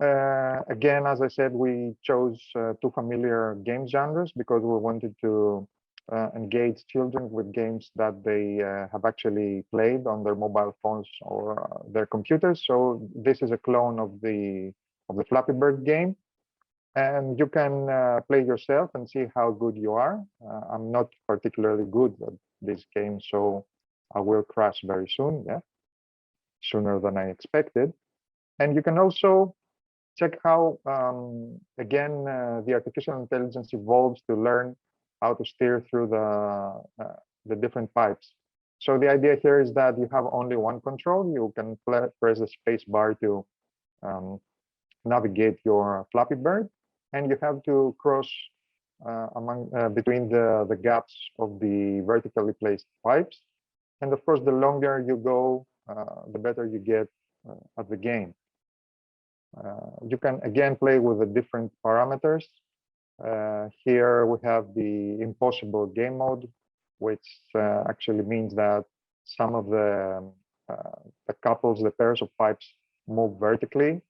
again, as I said, we chose two familiar game genres because we wanted to engage children with games that they have actually played on their mobile phones or their computers. So this is a clone of the Flappy Bird game, and you can play yourself and see how good you are. I'm not particularly good at this game, so I will crash very soon, sooner than I expected. And you can also check how, again, the artificial intelligence evolves to learn how to steer through the different pipes. So the idea here is that you have only one control. You can press the space bar to navigate your Flappy Bird, and you have to cross between the gaps of the vertically placed pipes. And of course, the longer you go, the better you get at the game. You can again play with the different parameters. Here we have the impossible game mode, which actually means that some of the couples, the pairs of pipes move vertically.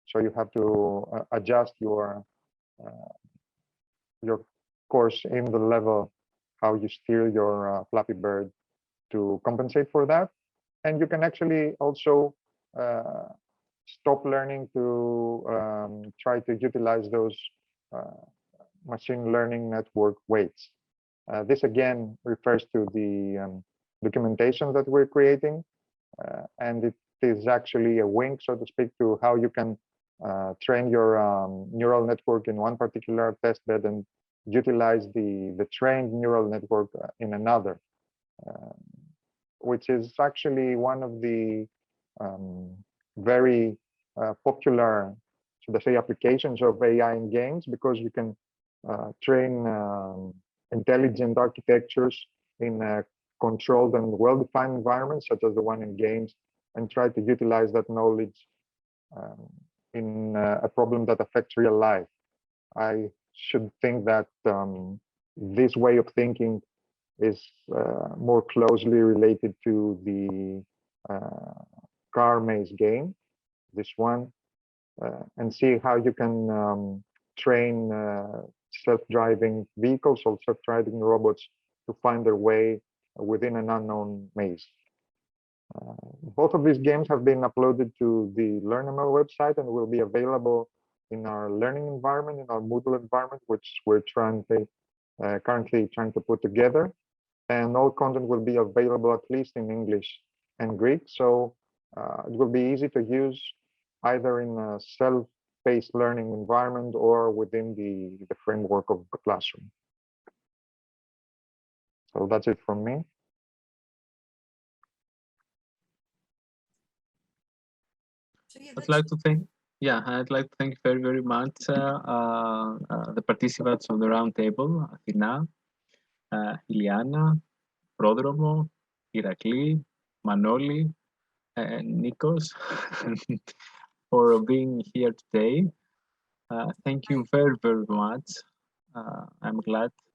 So you have to adjust your course in the level, how you steer your Flappy Bird to compensate for that. And you can actually also stop learning to try to utilize those machine learning network weights. This again refers to the documentation that we're creating, and it is actually a wink, so to speak, to how you can train your neural network in one particular test bed and utilize the trained neural network in another, which is actually one of the very popular, should I say, applications of AI in games, because you can train intelligent architectures in controlled and well-defined environments, such as the one in games, and try to utilize that knowledge in a problem that affects real life. I should think that this way of thinking is more closely related to the car maze game, this one, and see how you can train self-driving vehicles or self-driving robots to find their way within an unknown maze. Both of these games have been uploaded to the LearnML website and will be available in our learning environment, in our Moodle environment, which we're currently trying to put together. And all content will be available at least in English and Greek. So it will be easy to use either in a self-paced learning environment or within the framework of the classroom. So that's it from me. I'd like to thank you very, very much the participants of the roundtable, Athena, Iliana, Prodromo, Irakli, Manoli, and Nikos for being here today. Thank you very, very much. I'm glad